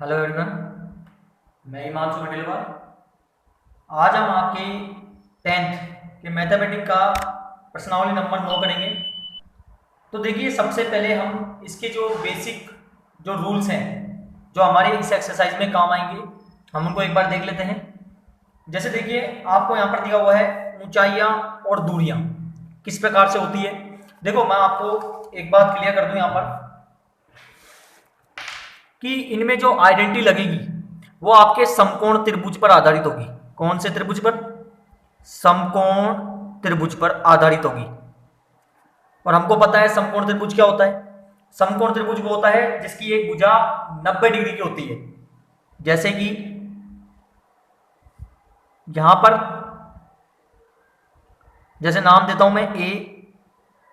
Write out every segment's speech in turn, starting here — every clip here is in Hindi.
हेलो एवरीवन, मैं हिमांशु मंडलवाल। आज हम आपके 10th के मैथमेटिक्स का प्रश्नावली नंबर 9 करेंगे। तो देखिए, सबसे पहले हम इसके जो बेसिक जो रूल्स हैं जो हमारे इस एक्सरसाइज में काम आएंगे, हम उनको एक बार देख लेते हैं। जैसे देखिए, आपको यहाँ पर दिया हुआ है ऊंचाइयाँ और दूरियाँ किस प्रकार से होती है। देखो, मैं आपको एक बात क्लियर कर दूं यहाँ पर कि इनमें जो आइडेंटिटी लगेगी वो आपके समकोण त्रिभुज पर आधारित होगी। कौन से त्रिभुज पर? समकोण त्रिभुज पर आधारित होगी। और हमको पता है समकोण त्रिभुज क्या होता है। समकोण त्रिभुज वो होता है जिसकी एक भुजा 90 डिग्री की होती है। जैसे कि यहां पर जैसे नाम देता हूं मैं ए,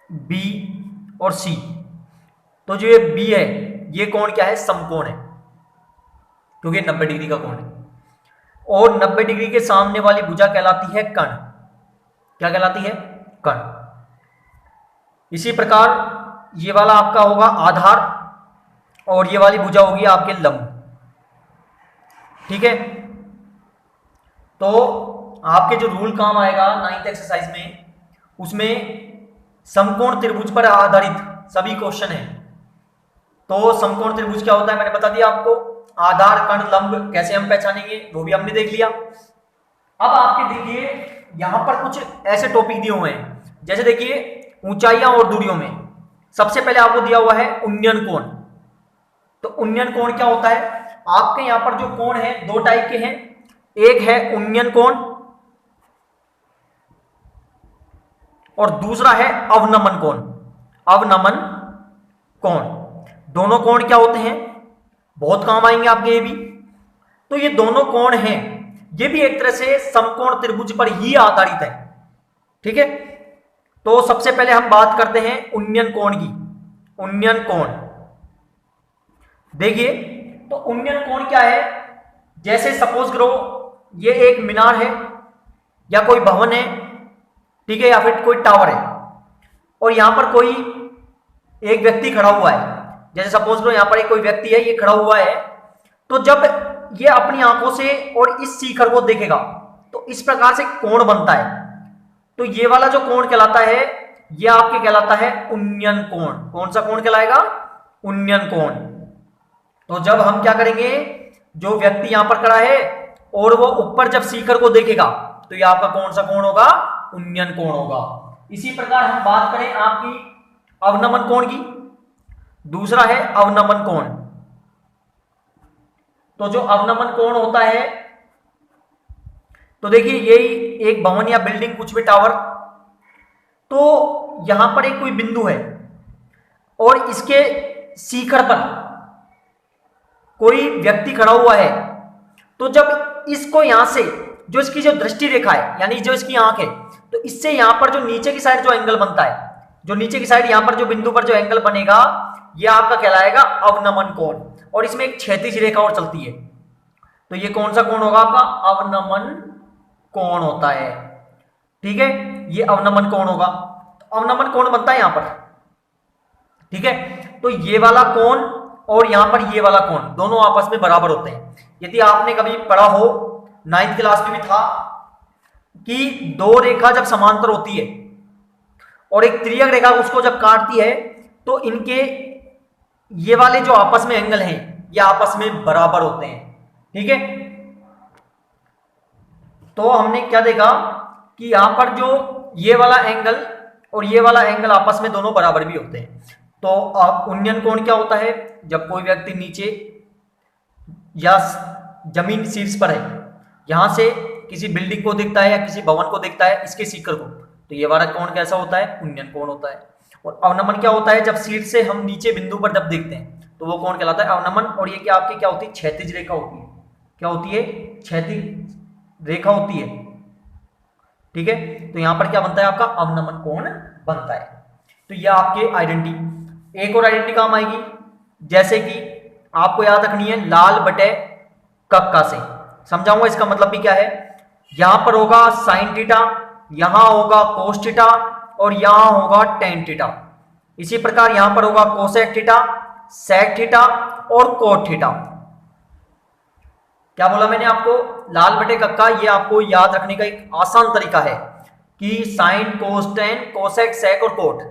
बी और सी। तो जो ये बी है, ये कोण क्या है? समकोण है, क्योंकि 90 डिग्री का कोण है। और 90 डिग्री के सामने वाली भुजा कहलाती है कर्ण। क्या कहलाती है? कर्ण। इसी प्रकार ये वाला आपका होगा आधार और ये वाली भुजा होगी आपके लंब। ठीक है, तो आपके जो रूल काम आएगा 9th एक्सरसाइज में, उसमें समकोण त्रिभुज पर आधारित सभी क्वेश्चन है। तो समकोण त्रिभुज क्या होता है मैंने बता दिया आपको। आधार, कर्ण, लंब कैसे हम पहचानेंगे वो भी हमने देख लिया। अब आपके देखिए यहां पर कुछ ऐसे टॉपिक दिए हुए हैं। जैसे देखिए, ऊंचाइयां और दूरियों में सबसे पहले आपको दिया हुआ है उन्नयन कोण। तो उन्नयन कोण क्या होता है? आपके यहां पर जो कोण है दो टाइप के हैं। एक है उन्नयन कोण और दूसरा है अवनमन कोण। अवनमन कोण, दोनों कोण क्या होते हैं? बहुत काम आएंगे आपके ये भी। तो ये दोनों कोण हैं, ये भी एक तरह से समकोण त्रिभुज पर ही आधारित है। ठीक है, तो सबसे पहले हम बात करते हैं उन्नयन कोण की। उन्नयन कोण देखिए, तो उन्नयन कोण क्या है? जैसे सपोज करो ये एक मीनार है या कोई भवन है, ठीक है, या फिर कोई टावर है, और यहां पर कोई एक व्यक्ति खड़ा हुआ है। जैसे सपोज करो यहां पर एक कोई व्यक्ति है, ये खड़ा हुआ है। तो जब ये अपनी आंखों से और इस शिखर को देखेगा तो इस प्रकार से कोण बनता है। तो ये वाला जो कोण कहलाता है, ये आपके कहलाता है उन्नयन कोण। कौन सा कोण कहलाएगा? उन्नयन कोण। तो जब हम क्या करेंगे, जो व्यक्ति यहां पर खड़ा है और वो ऊपर जब शिखर को देखेगा तो ये आपका कौन सा कोण होगा? उन्नयन कोण होगा। इसी प्रकार हम बात करें आपकी अवनमन कोण की, दूसरा है अवनमन कोण। तो जो अवनमन कोण होता है, तो देखिए यही एक भवन या बिल्डिंग, कुछ भी टावर, तो यहां पर एक कोई बिंदु है और इसके शिखर पर कोई व्यक्ति खड़ा हुआ है। तो जब इसको यहां से जो इसकी जो दृष्टि रेखा है, यानी जो इसकी आंख है, तो इससे यहां पर जो नीचे की साइड जो एंगल बनता है, जो नीचे की साइड यहां पर जो बिंदु पर जो एंगल बनेगा, यह आपका कहलाएगा अवनमन कोण। और इसमें एक क्षैतिज रेखा और चलती है। तो ये कौन सा कोण होगा आपका? अवनमन कोण होता है। ठीक है, ये अवनमन कोण होगा। तो अवनमन कोण बनता है यहां पर। ठीक है, तो ये वाला कोण और यहां पर ये वाला कोण दोनों आपस में बराबर होते हैं। यदि आपने कभी पढ़ा हो, 9th क्लास में भी था, कि दो रेखा जब समांतर होती है और एक तिर्यक रेखा उसको जब काटती है, तो इनके ये वाले जो आपस में एंगल हैं, ये आपस में बराबर होते हैं। ठीक है, तो हमने क्या देखा कि यहां पर जो ये वाला एंगल और ये वाला एंगल आपस में दोनों बराबर भी होते हैं। तो उन्नयन कोण क्या होता है? जब कोई व्यक्ति नीचे या जमीन शीर्ष पर है, यहां से किसी बिल्डिंग को देखता है या किसी भवन को देखता है, इसके शिखर को, तो ये वाला कोण कैसा होता है? उन्नयन कोण होता है। और अवनमन क्या होता है? जब शीर्ष से हम नीचे बिंदु पर जब देखते हैं तो वो कोण कहलाता है अवनमन। और ये क्या आपकी क्या होती है? क्षैतिज रेखा होती है। क्या होती है? क्षैतिज रेखा होती है। ठीक है, तो यहां पर क्या बनता है? आपका अवनमन कोण बनता है। तो यह आपके आइडेंटिटी। एक और आइडेंटिटी काम आएगी, जैसे कि आपको याद रखनी है लाल बटे कक्का से। समझाऊंगा इसका मतलब भी क्या है। यहां पर होगा साइन थीटा, यहां होगा कोस थीटा और यहां होगा टेन थीटा। इसी प्रकार यहां पर होगा कोसेक थीटा, सेक थीटा और कोट थीटा। क्या बोला मैंने आपको, लाल बटे कक्का, ये आपको याद रखने का एक आसान तरीका है कि साइन, कोस, टेन, कोसेक, सेक और कोट।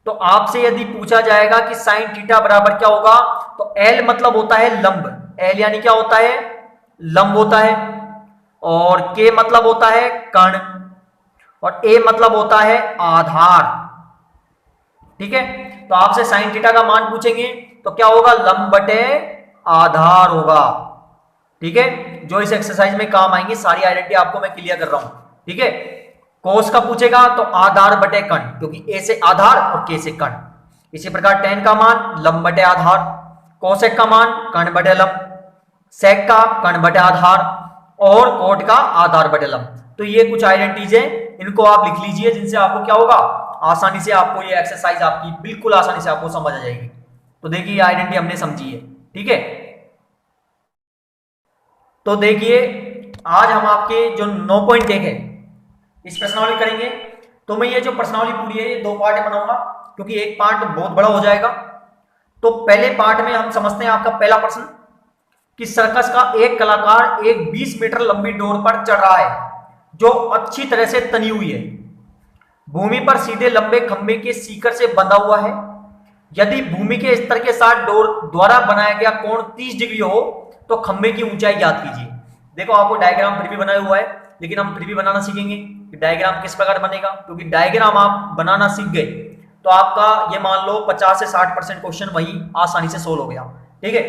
तो आपसे यदि पूछा जाएगा कि साइन थीटा बराबर क्या होगा, तो एल मतलब होता है लंब, एल यानी क्या होता है, लंब होता है, और के मतलब होता है कर्ण, और ए मतलब होता है आधार। ठीक है, तो आपसे साइन थीटा का मान पूछेंगे तो क्या होगा, लंब बटे आधार होगा। ठीक है, जो इस एक्सरसाइज में काम आएंगे, सारी आइडेंटिटी आपको मैं क्लियर कर रहा हूं। ठीक है, कोस का पूछेगा तो आधार बटे कर्ण, क्योंकि ए से आधार और के से कर्ण। इसी प्रकार टेन का मान लंब बटे आधार, कोसेक का मान कर्ण बटे लंब, सेक का कर्ण बटे आधार, और कोट का आधार बटे लंब। तो ये कुछ आइडेंटिटीज है, इनको आप लिख लीजिए, जिनसे आपको क्या होगा, आसानी से आपको ये एक्सरसाइज आपकी बिल्कुल आसानी से आपको समझ आ जाएगी। तो देखिए, ये आइडेंटिटी हमने समझी है। ठीक है, तो देखिए आज हम आपके जो 9.1 है इस प्रश्नावली करेंगे। तो मैं ये जो प्रश्नावली पूरी है ये 2 पार्ट में बनाऊंगा, क्योंकि एक पार्ट बहुत बड़ा हो जाएगा। तो पहले पार्ट में हम समझते हैं आपका पहला प्रश्न कि सर्कस का एक कलाकार एक 20 मीटर लंबी डोर पर चढ़ रहा है जो अच्छी तरह से तनी हुई है। भूमि पर सीधे लंबे खंभे के सीकर से बंधा हुआ है। यदि भूमि के स्तर के साथ डोर द्वारा बनाया गया कोण 30 डिग्री हो तो खंभे की ऊंचाई ज्ञात कीजिए। देखो, आपको डायग्राम फिर भी बनाया हुआ है, लेकिन हम फिर भी बनाना सीखेंगे कि डायग्राम किस प्रकार बनेगा, क्योंकि डायग्राम आप बनाना सीख गए तो आपका ये मान लो 50 से 60% क्वेश्चन वही आसानी से सोल्व हो गया। ठीक है,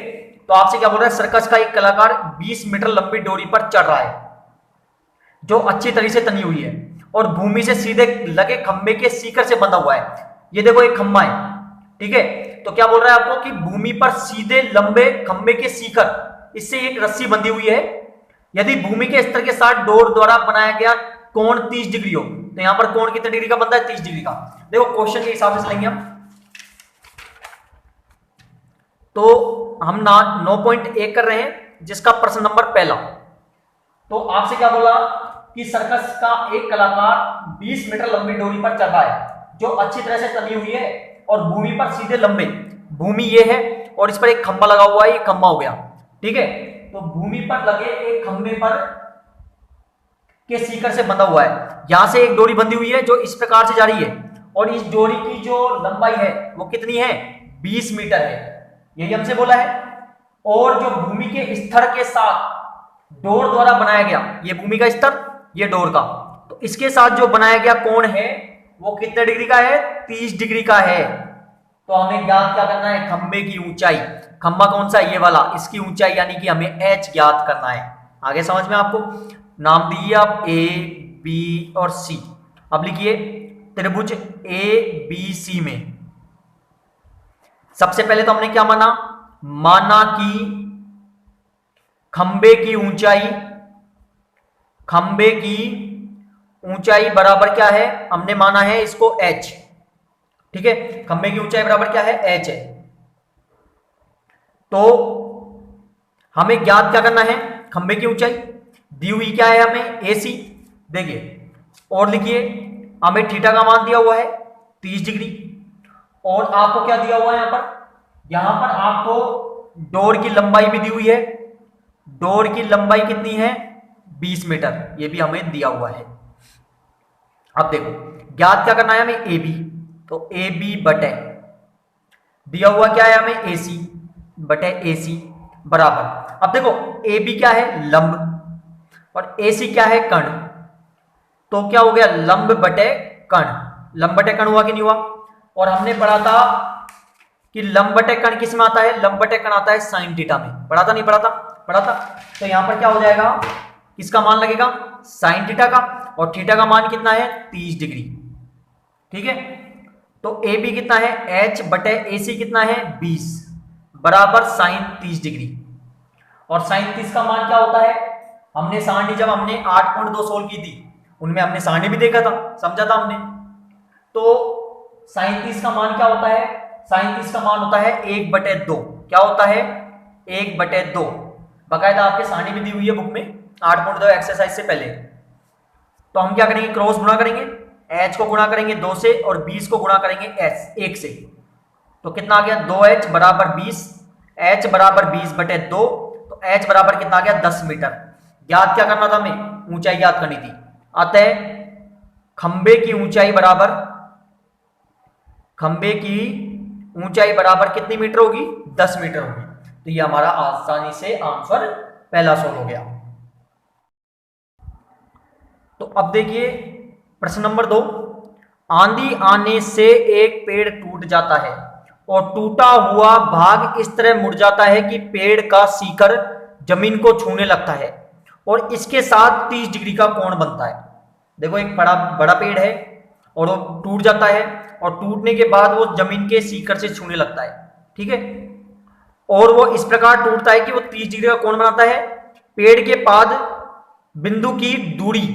तो आपसे क्या बोल रहा है, सर्कस का एक कलाकार 20 मीटर लंबी डोरी पर चढ़ रहा है जो अच्छी तरह से तनी हुई है और भूमि से सीधे लगे खंभे के सीकर से बंधा हुआ है। ये देखो, एक खंभा है। ठीक है, तो क्या बोल रहा है आपको कि भूमि पर सीधे लंबे खंभे के सीकर, इससे एक रस्सी बंधी हुई है। यदि भूमि के स्तर के साथ डोर द्वारा बनाया गया कोण 30 डिग्री हो, तो यहां पर कोण कितने डिग्री का बनता है, 30 डिग्री का। देखो, क्वेश्चन के हिसाब से लेंगे हम। तो हम 9.1 कर रहे हैं, जिसका प्रश्न नंबर पहला। तो आपसे क्या बोला कि सर्कस का एक कलाकार 20 मीटर लंबी डोरी पर चढ़ रहा है जो अच्छी तरह से तनी हुई है और भूमि पर सीधे लंबे, भूमि ये है और इस पर एक खंभा लगा हुआ है, ये खंभा हो गया। ठीक है, तो भूमि पर लगे एक खंभे पर के सीकर से बंधा हुआ है। यहां से एक डोरी बंधी हुई है जो इस प्रकार से जा रही है, और इस डोरी की जो लंबाई है वो कितनी है, 20 मीटर है, यही हमसे बोला है। और जो भूमि के स्तर के साथ डोर द्वारा बनाया गया, ये भूमि का स्तर, ये डोर का, तो इसके साथ जो बनाया गया कोण है वो कितने डिग्री का है, 30 डिग्री का है। तो हमें ज्ञात क्या करना है, खंभे की ऊंचाई। खंभा कौन सा, ये वाला, इसकी ऊंचाई यानी कि हमें h ज्ञात करना है। आगे समझ में आपको नाम दिए आप ए, बी और सी। अब लिखिए त्रिभुज ए बी सी में सबसे पहले तो हमने क्या माना कि खंभे की ऊंचाई बराबर क्या है, हमने माना है इसको h। ठीक है, खंभे की ऊंचाई बराबर क्या है, h है। तो हमें ज्ञात क्या करना है, खंभे की ऊंचाई दी हुई क्या है हमें, AC। देखिए और लिखिए, हमें थीटा का मान दिया हुआ है 30 डिग्री, और आपको क्या दिया हुआ है यहां पर आपको डोर की लंबाई भी दी हुई है। डोर की लंबाई कितनी है, 20 मीटर, ये भी हमें दिया हुआ है। अब देखो, ज्ञात क्या करना है हमें, AB। तो AB बटे दिया हुआ क्या है हमें, AC बटे AC बराबर। अब देखो, AB क्या है, लंब, और AC क्या है, कर्ण। तो क्या हो गया, लंब बटे कर्ण। लंब बटे कर्ण हुआ कि नहीं हुआ। और हमने पढ़ा था कि लंब बटे कर्ण किस में आता है, लंब बटे कर्ण आता है साइन थीटा में। पढ़ा था, नहीं पढ़ा था, पढ़ा था। तो यहां पर क्या हो जाएगा, किसका मान लगेगा, साइन थीटा का, और थीटा का मान कितना है, 30 डिग्री। ठीक है, तो AB कितना है, h बटे AC कितना है, 20 बराबर साइन 30 डिग्री। और साइन 30 का मान क्या होता है, हमने सारणी जब हमने 8.2 सोल्व की थी उनमें हमने सारणी भी देखा था, समझा था हमने। तो साइन 30 का मान क्या होता है, साइन 30 का मान होता है 1/2। क्या होता है, 1/2। बाकायदा आपके सारणी भी दी हुई है बुक में 8.2 एक्सरसाइज से पहले। तो हम क्या करेंगे, क्रॉस गुणा करेंगे, h को गुणा करेंगे 2 से और 20 को गुणा करेंगे 1 से। तो कितना आ गया, 2h बराबर 20, h बराबर 20/2। तो h बराबर कितना आ गया 10 मीटर। ज्ञात क्या करना था हमें, ऊंचाई ज्ञात करनी थी। अतः खंबे की ऊंचाई बराबर कितनी मीटर होगी, 10 मीटर होगी। तो ये हमारा आसानी से आंसर पहला सॉल्व हो गया। तो अब देखिए प्रश्न नंबर 2, आंधी आने से एक पेड़ टूट जाता है और टूटा हुआ भाग इस तरह मुड़ जाता है कि पेड़ का शिखर जमीन को छूने लगता है और इसके साथ 30 डिग्री का कोण बनता है। देखो एक बड़ा पेड़ है और वो टूट जाता है और टूटने के बाद वो जमीन के शिखर से छूने लगता है, ठीक है। और वो इस प्रकार टूटता है कि वो 30 डिग्री का कोण बनाता है। पेड़ के पाद बिंदु की दूरी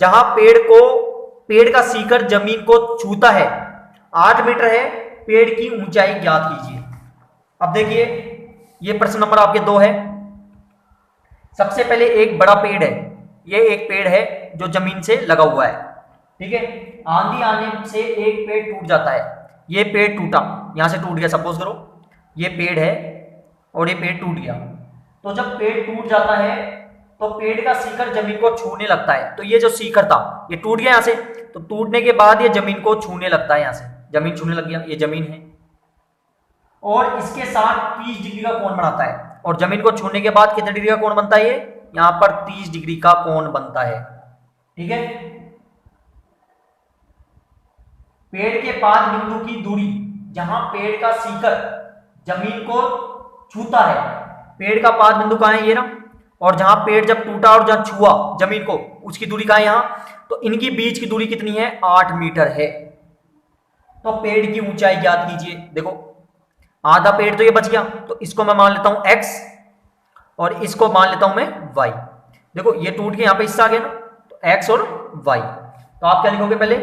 जहां पेड़ का शिखर जमीन को छूता है 8 मीटर है। पेड़ की ऊंचाई ज्ञात कीजिए। अब देखिए ये प्रश्न नंबर आपके 2 है। सबसे पहले एक बड़ा पेड़ है, ये एक पेड़ है जो जमीन से लगा हुआ है, ठीक है। आंधी आने से एक पेड़ टूट जाता है, ये पेड़ टूटा, यहां से टूट गया, सपोज करो ये पेड़ है और ये पेड़ टूट गया। तो जब पेड़ टूट जाता है तो पेड़ का शिखर जमीन को छूने लगता है। तो ये जो शिखर था ये टूट गया यहां से, तो टूटने के बाद ये जमीन को छूने लगता है, यहां से जमीन छूने लग गया, ये जमीन है और इसके साथ 30 डिग्री का कोण बनाता है। और जमीन को छूने के बाद कितने डिग्री का कोण बनता है, ये यहां पर 30 डिग्री का कोण बनता है, ठीक है। पेड़ के पाद बिंदु की दूरी जहां पेड़ का शिखर जमीन को छूता है, पेड़ का पाद बिंदु कहां है, ये ना, और जहां पेड़ जब टूटा और जहां छुआ जमीन को उसकी दूरी कहां है, यहां। तो इनकी बीच की दूरी कितनी है, 8 मीटर है। तो पेड़ की ऊंचाई ज्ञात कीजिए। देखो आधा पेड़ तो ये बच गया, तो इसको मैं मान लेता हूं x और इसको मान लेता हूं मैं y। देखो ये टूट के यहां पे हिस्सा आ गया ना, तो x और y। तो आप क्या लिखोगे, पहले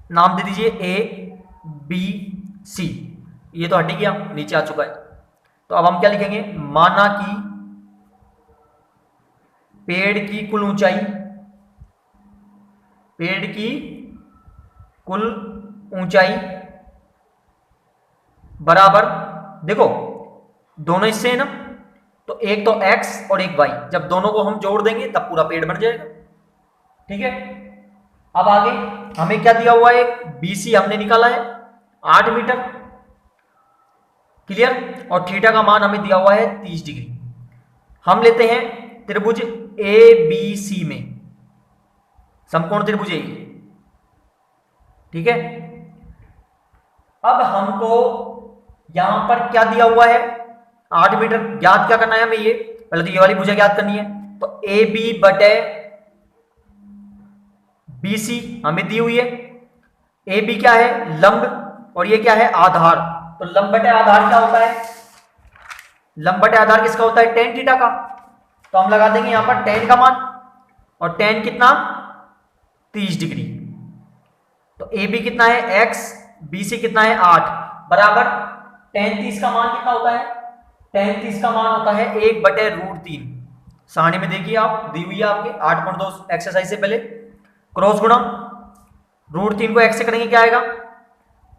नाम दे दीजिए a b c, ये तो हट ही गया, नीचे आ चुका है। तो अब हम क्या लिखेंगे, माना कि पेड़ की कुल ऊंचाई बराबर, देखो दोनों हिस्से हैं ना, तो एक तो x और एक y, जब दोनों को हम जोड़ देंगे तब पूरा पेड़ बन जाएगा, ठीक है। अब आगे हमें क्या दिया हुआ है, BC हमने निकाला है 8 मीटर, क्लियर। और थीटा का मान हमें दिया हुआ है 30 डिग्री। हम लेते हैं त्रिभुज ABC में, समकोण त्रिभुज है, ठीक है। अब हमको यहां पर क्या दिया हुआ है, 8 मीटर। ज्ञात क्या करना है हमें, ये पहले तो ये वाली भुजा ज्ञात करनी है। तो AB बटे BC हमें दी हुई है। AB क्या है, लंब, और ये क्या है, आधार। तो लंब बटे आधार क्या होता है, लंब बटे आधार किसका होता है, tan थीटा का। तो हम लगा देंगे यहां पर tan का मान, और tan कितना 30 डिग्री। तो AB कितना है x, BC कितना है 8, बराबर tan 30 का मान कितना होता है, tan 30 का मान होता है 1/√3। सारणी में देखिए आप, दी हुई है आपके 8.2 एक्सरसाइज से पहले। क्रॉस गुणा √3 को x से करेंगे क्या आएगा,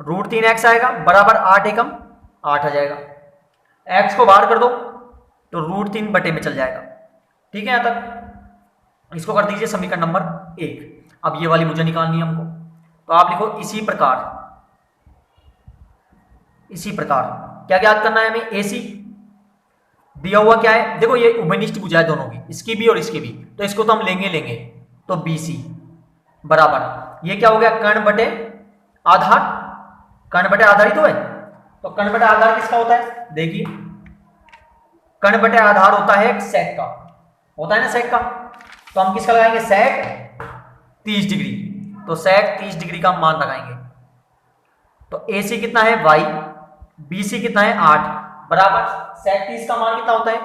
√3x आएगा, बराबर 8 एकम 8 आ जाएगा। x को बाहर कर दो तो √3 बटे में चल जाएगा, ठीक है। यहां तक इसको कर दीजिए समीकरण नंबर 1। अब ये वाली मुझे निकालनी है हमको, तो आप लिखो इसी प्रकार क्या ज्ञात करना है हमें, AC दिया हुआ क्या है, देखो ये उभयनिष्ठ भुजा है दोनों की, इसकी भी और इसकी भी, तो इसको तो हम लेंगे। तो BC बराबर ये क्या हो गया, कर्ण बटे आधार, कर्ण बटे आधार ही तो है। तो कर्ण बटे आधार किसका होता है, देखिए कर्ण बटे आधार होता है सेक का, होता है ना सेक का। तो हम किसका लगाएंगे, सेक 30 डिग्री। तो सेक 30 डिग्री का मान लगाएंगे। तो AC कितना है y, BC कितना है 8, बराबर सेक 30 का मान कितना होता है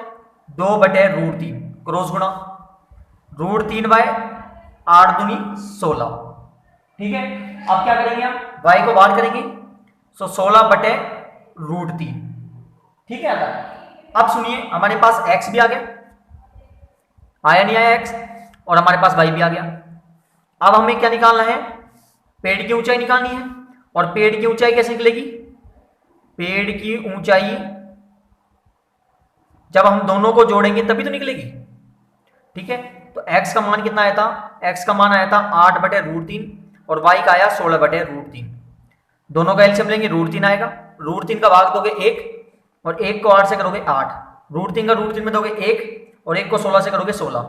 2/√3। क्रॉस गुणा √3/8 दूनी 16, ठीक है। अब क्या करेंगे हम, y को बाहर करेंगे, तो 16/√3, ठीक है। अब सुनिए हमारे पास x भी आ गया, आया नहीं आया x, और हमारे पास y भी आ गया। अब हमें क्या निकालना है, पेड़ की ऊंचाई निकालनी है। और पेड़ की ऊंचाई कैसे निकलेगी, पेड़ की ऊंचाई जब हम दोनों को जोड़ेंगे तभी तो निकलेगी। ठीक है, तो x का मान कितना आया था, x का मान आया था 8/√3 और y का आया 16/√3। दोनों का एलसीएम लेंगे, √3 आएगा, √3 का भाग दोगे 1 और 1 को 8 से करोगे 8, √3 का √3 में दोगे 1 और 1 को 16 से करोगे 16,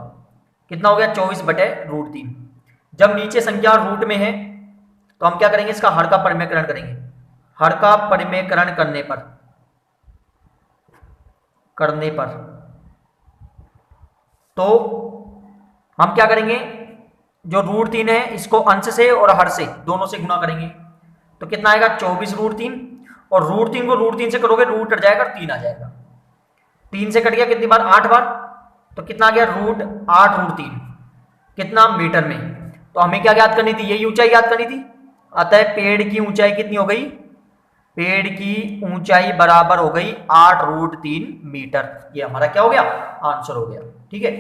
कितना हो गया 24/√3। जब नीचे संख्या रूट में है तो हम क्या करेंगे, इसका हर का परिमेयकरण करेंगे। हर का परिमेयकरण करने पर तो हम क्या करेंगे, जो √3 है इसको अंश से और हर से दोनों से गुणा करेंगे, तो कितना आएगा 24√3 और √3 को √3 से करोगे रूट कट जाएगा, 3 आ जाएगा, 3 से कट गया कितनी बार 8 बार, तो कितना आ गया √8√3 कितना मीटर में। तो हमें क्या ज्ञात करनी थी, यही ऊंचाई ज्ञात करनी थी। अतः पेड़ की ऊंचाई कितनी हो गई, पेड़ की ऊंचाई बराबर हो गई 8√3 मीटर। ये हमारा क्या हो गया, आंसर हो गया। ठीक है,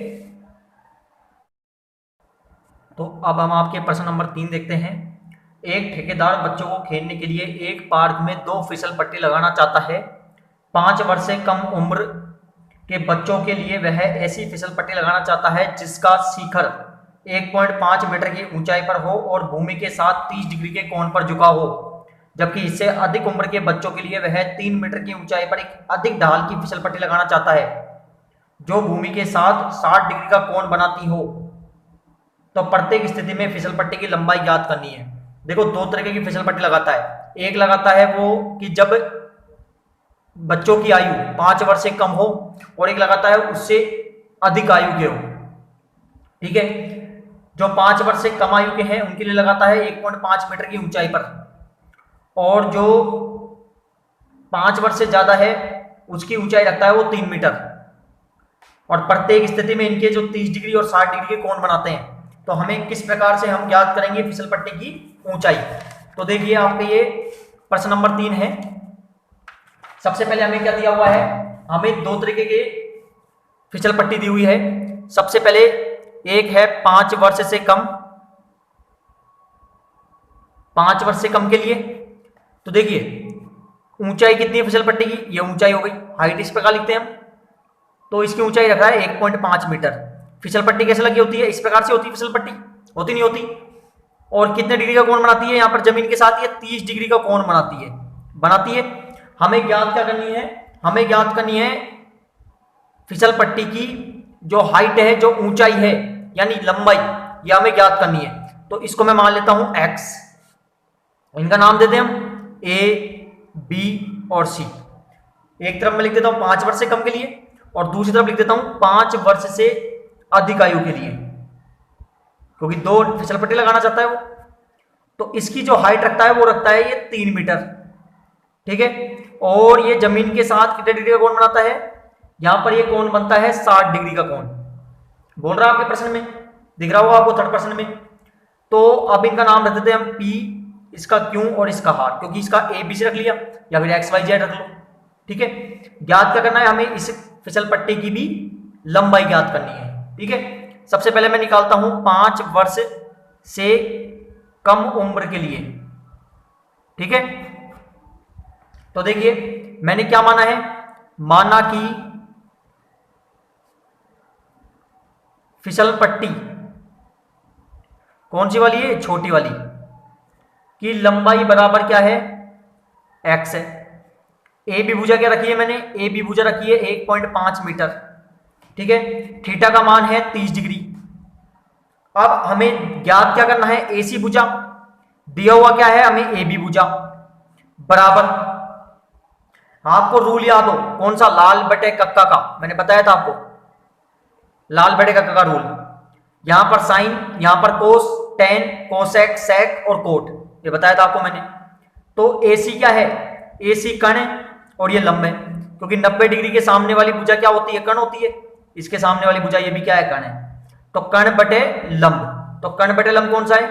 तो अब हम आपके प्रश्न नंबर 3 देखते हैं। एक ठेकेदार बच्चों को खेलने के लिए एक पार्क में 2 फिसल पट्टी लगाना चाहता है। 5 वर्ष से कम उम्र के बच्चों के लिए वह ऐसी फिसल पट्टी लगाना चाहता है जिसका शिखर 1.5 मीटर की ऊंचाई पर हो और भूमि के साथ 30 डिग्री के कोण पर झुका हो, जबकि इससे अधिक उम्र के बच्चों के लिए वह 3 मीटर की ऊंचाई पर एक अधिक ढाल की फिसल पट्टी लगाना चाहता है जो भूमि के साथ 60 डिग्री का कोण बनाती हो। तो प्रत्येक स्थिति में फिसल पट्टी की लंबाई ज्ञात करनी है। देखो, 2 तरह की फिसल पट्टी लगाता है। एक लगाता है वो कि जब बच्चों की आयु 5 वर्ष से कम हो, और एक लगाता है उससे अधिक आयु के हो। ठीक है, जो 5 वर्ष से कम आयु के हैं उनके लिए लगाता है 1.5 मीटर की ऊंचाई पर, और जो 5 वर्ष से ज्यादा है उसकी ऊंचाई रखता है वो 3 मीटर। और प्रत्येक स्थिति में इनके जो 30 डिग्री और 60 डिग्री के कोण बनाते हैं। तो हमें किस प्रकार से हम ज्ञात करेंगे फिसल पट्टी की ऊंचाई, तो देखिए आपके ये प्रश्न नंबर 3 है। सबसे पहले हमें क्या दिया हुआ है, हमें 2 तरीके के फिसल पट्टी दी हुई है। सबसे पहले एक है 5 वर्ष से कम, 5 वर्ष से कम के लिए। तो देखिए ऊंचाई कितनी है फिसल पट्टी की, ये ऊंचाई हो गई, हाइट इस प्रकार लिखते हैं हम। तो इसकी ऊंचाई रखा है 1.5 मीटर। फिसल पट्टी कैसे लगी होती है, इस प्रकार से होती है फिसल पट्टी, होती नहीं होती। और कितने डिग्री का कोण बनाती है, यहाँ पर जमीन के साथ ये 30 डिग्री का कोण बनाती है। हमें ज्ञात क्या करनी है, हमें ज्ञात करनी है फिसल पट्टी की जो हाइट है, जो ऊंचाई है यानी लंबाई, यह हमें ज्ञात करनी है। तो इसको मैं मान लेता हूं x, इनका नाम देते हैं हम a, b और c। एक तरफ मैं लिख देता हूं 5 वर्ष से कम के लिए, और दूसरी तरफ लिख देता हूं 5 वर्ष से अधिक आयु के लिए, क्योंकि 2 फिसल पट्टी लगाना चाहता है वो। तो इसकी जो हाइट रखता है वो रखता है ये 3 मीटर। ठीक है, और ये जमीन के साथ कितने डिग्री का कोण बनाता है, यहां पर ये कोण बनता है 60 डिग्री का कोण। बोल रहा है आपके प्रश्न में, दिख रहा होगा आपको थर्ड प्रश्न में। तो अब इनका नाम रख देते हैं हम P, इसका Q और इसका R, क्योंकि इसका A B C रख लिया या फिर X Y Z रख लो। ठीक है, ज्ञात क्या करना है, हमें इस फिसल पट्टी की भी लंबाई ज्ञात करनी है। ठीक है, सबसे पहले मैं निकालता हूं 5 वर्ष से कम उम्र के लिए। ठीक है, तो देखिए मैंने क्या माना है, माना कि फिसल पट्टी कौन सी वाली है, छोटी वाली, की लंबाई बराबर क्या है, x है। ए बी भुजा क्या रखी है मैंने, ए बी भुजा रखी है 1.5 मीटर। ठीक है, थीटा का मान है 30 डिग्री। अब हमें ज्ञात क्या करना है, ए सी भुजा, दिया हुआ क्या है हमें ए बी भुजा, बराबर, आपको रूल याद हो कौन सा, लाल बटे कक्का का, मैंने बताया था आपको लाल बटे कक्का का रूल। यहां पर साइन, यहां पर कोस, टेन, कोसेक, सेक और कोट, ये बताया था आपको मैंने। तो AC क्या है, AC कण है और ये लंब है, क्योंकि 90 डिग्री के सामने वाली भुजा क्या होती है, कण होती है। इसके सामने वाली भुजा ये भी क्या है, कण है। तो कण बटे लंब, तो कण बटे लंब कौन सा है,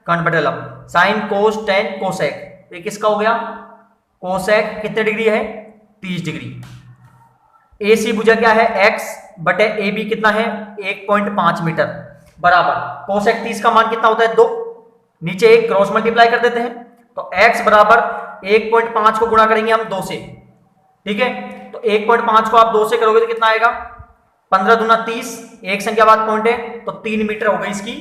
कण बटे लंब, साइन, कोस, टेन, कोसेक, ये किसका हो गया, कोसेक कितने डिग्री है, 30 डिग्री। AC भुजा क्या है, x बटे AB कितना है, 1.5 मीटर, बराबर कोसेक 30 का मान कितना होता है, 2, नीचे एक क्रॉस मल्टीप्लाई कर देते हैं। तो x बराबर 1.5 को गुणा करेंगे हम 2 से, ठीक है, तो 1.5 को आप 2 से करोगे तो कितना आएगा, 15 दूना 30, एक संख्या बाद पॉइंट है, तो 3 मीटर हो गई इसकी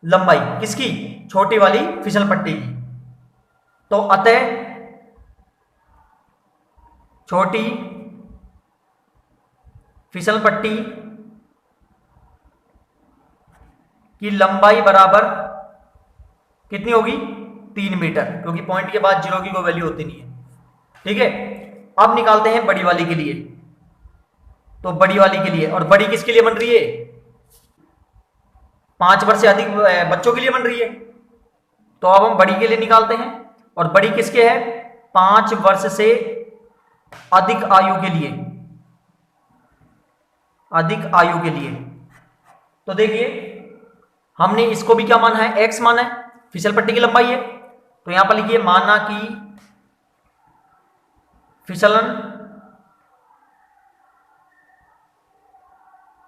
लंबाई, किसकी, छोटी वाली फिसल पट्टी की। तो अतः छोटी फिसल पट्टी की लंबाई बराबर कितनी होगी, 3 मीटर, क्योंकि पॉइंट के बाद जीरो की कोई वैल्यू होती नहीं है। ठीक है, अब निकालते हैं बड़ी वाली के लिए। तो बड़ी वाली के लिए, और बड़ी किसके लिए बन रही है, 5 वर्ष से अधिक बच्चों के लिए बन रही है। तो अब हम बड़ी के लिए निकालते हैं, और बड़ी किसके है, 5 वर्ष से अधिक आयु के लिए, अधिक आयु के लिए। तो देखिए हमने इसको भी क्या माना है, x माना है, फिसल पट्टी की लंबाई है। तो यहां पर लिखिए माना कि फिसलन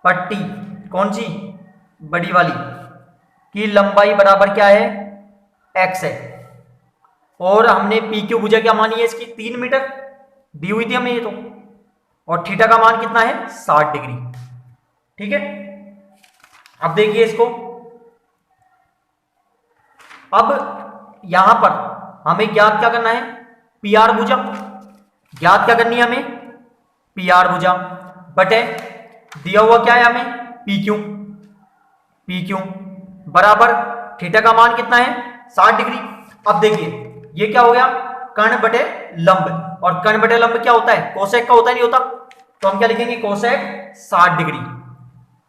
पट्टी कौन सी, बड़ी वाली की लंबाई बराबर क्या है, x है। और हमने पी क्यू भुजा क्या मानी है इसकी, 3 मीटर दी हुई थी हमें ये तो, और थीटा का मान कितना है, 60 डिग्री। ठीक है, अब देखिए इसको, अब यहां पर हमें ज्ञात क्या करना है, पी आर भुजा ज्ञात क्या करनी है हमें, पी आर भुजा बटे दिया हुआ क्या है हमें, पी क्यू, पी क्यू बराबर थीटा का मान कितना है, 60 डिग्री। अब देखिए ये क्या हो गया, कर्ण बटे लंब, और कर्ण बटे लंब क्या होता है, कोसेक का होता है, नहीं होता। तो हम क्या लिखेंगे, कोसेक 60 डिग्री,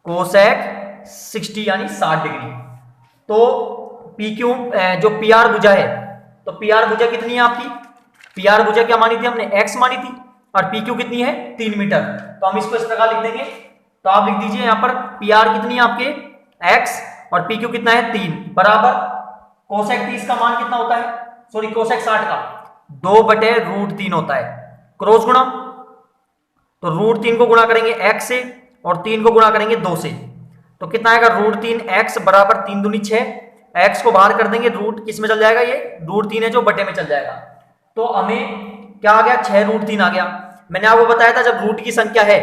कोसेक 60 यानी 60 डिग्री। तो पी क्यू जो पी आर भुजा है, तो पी आर भुजा कितनी है आपकी, पी आर भुजा क्या मानी थी हमने, x मानी थी, और पी क्यू कितनी है, 3 मीटर। तो हम इसको इस प्रकार लिख देंगे। तो आप लिख दीजिए यहां पर पी आर कितनी है आपके, x, और पी क्यू कितना है, 3, बराबर कोसेक 30 का मान कितना होता है, सॉरी कोसेक 60 का 2/√3 होता है, क्रॉस गुणा। तो √3 को गुणा करेंगे x से, और 3 को गुणा करेंगे 2 से, तो कितना आएगा, √3x बराबर 3 दूनी 6, x को बाहर कर देंगे, रूट किस में चल जाएगा, ये √3 है जो बटे में चल जाएगा। तो हमें क्या आ गया, 6√3 आ गया। मैंने आपको बताया था जब रूट की संख्या है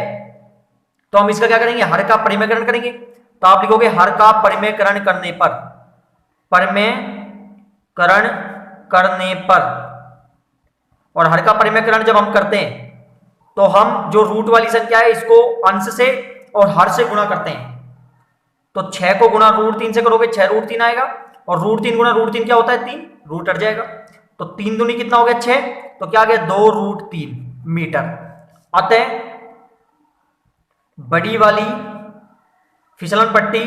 तो हम इसका क्या करेंगे, हर का परिमेयकरण करेंगे। तो आप लिखोगे हर का परिमेयकरण करने पर, परिमेयकरण करने पर, और हर का परिमेयकरण जब हम करते हैं तो हम जो रूट वाली संख्या है इसको अंश से और हर से गुणा करते हैं। तो 6 को गुणा √3 से करोगे 6√3 आएगा, और √3 गुणा √3 क्या होता है, 3, रूट हट जाएगा। तो 3 दूनी कितना हो गया, 6, तो क्या आ गया, 2√3 मीटर। अतः बड़ी वाली फिसलन पट्टी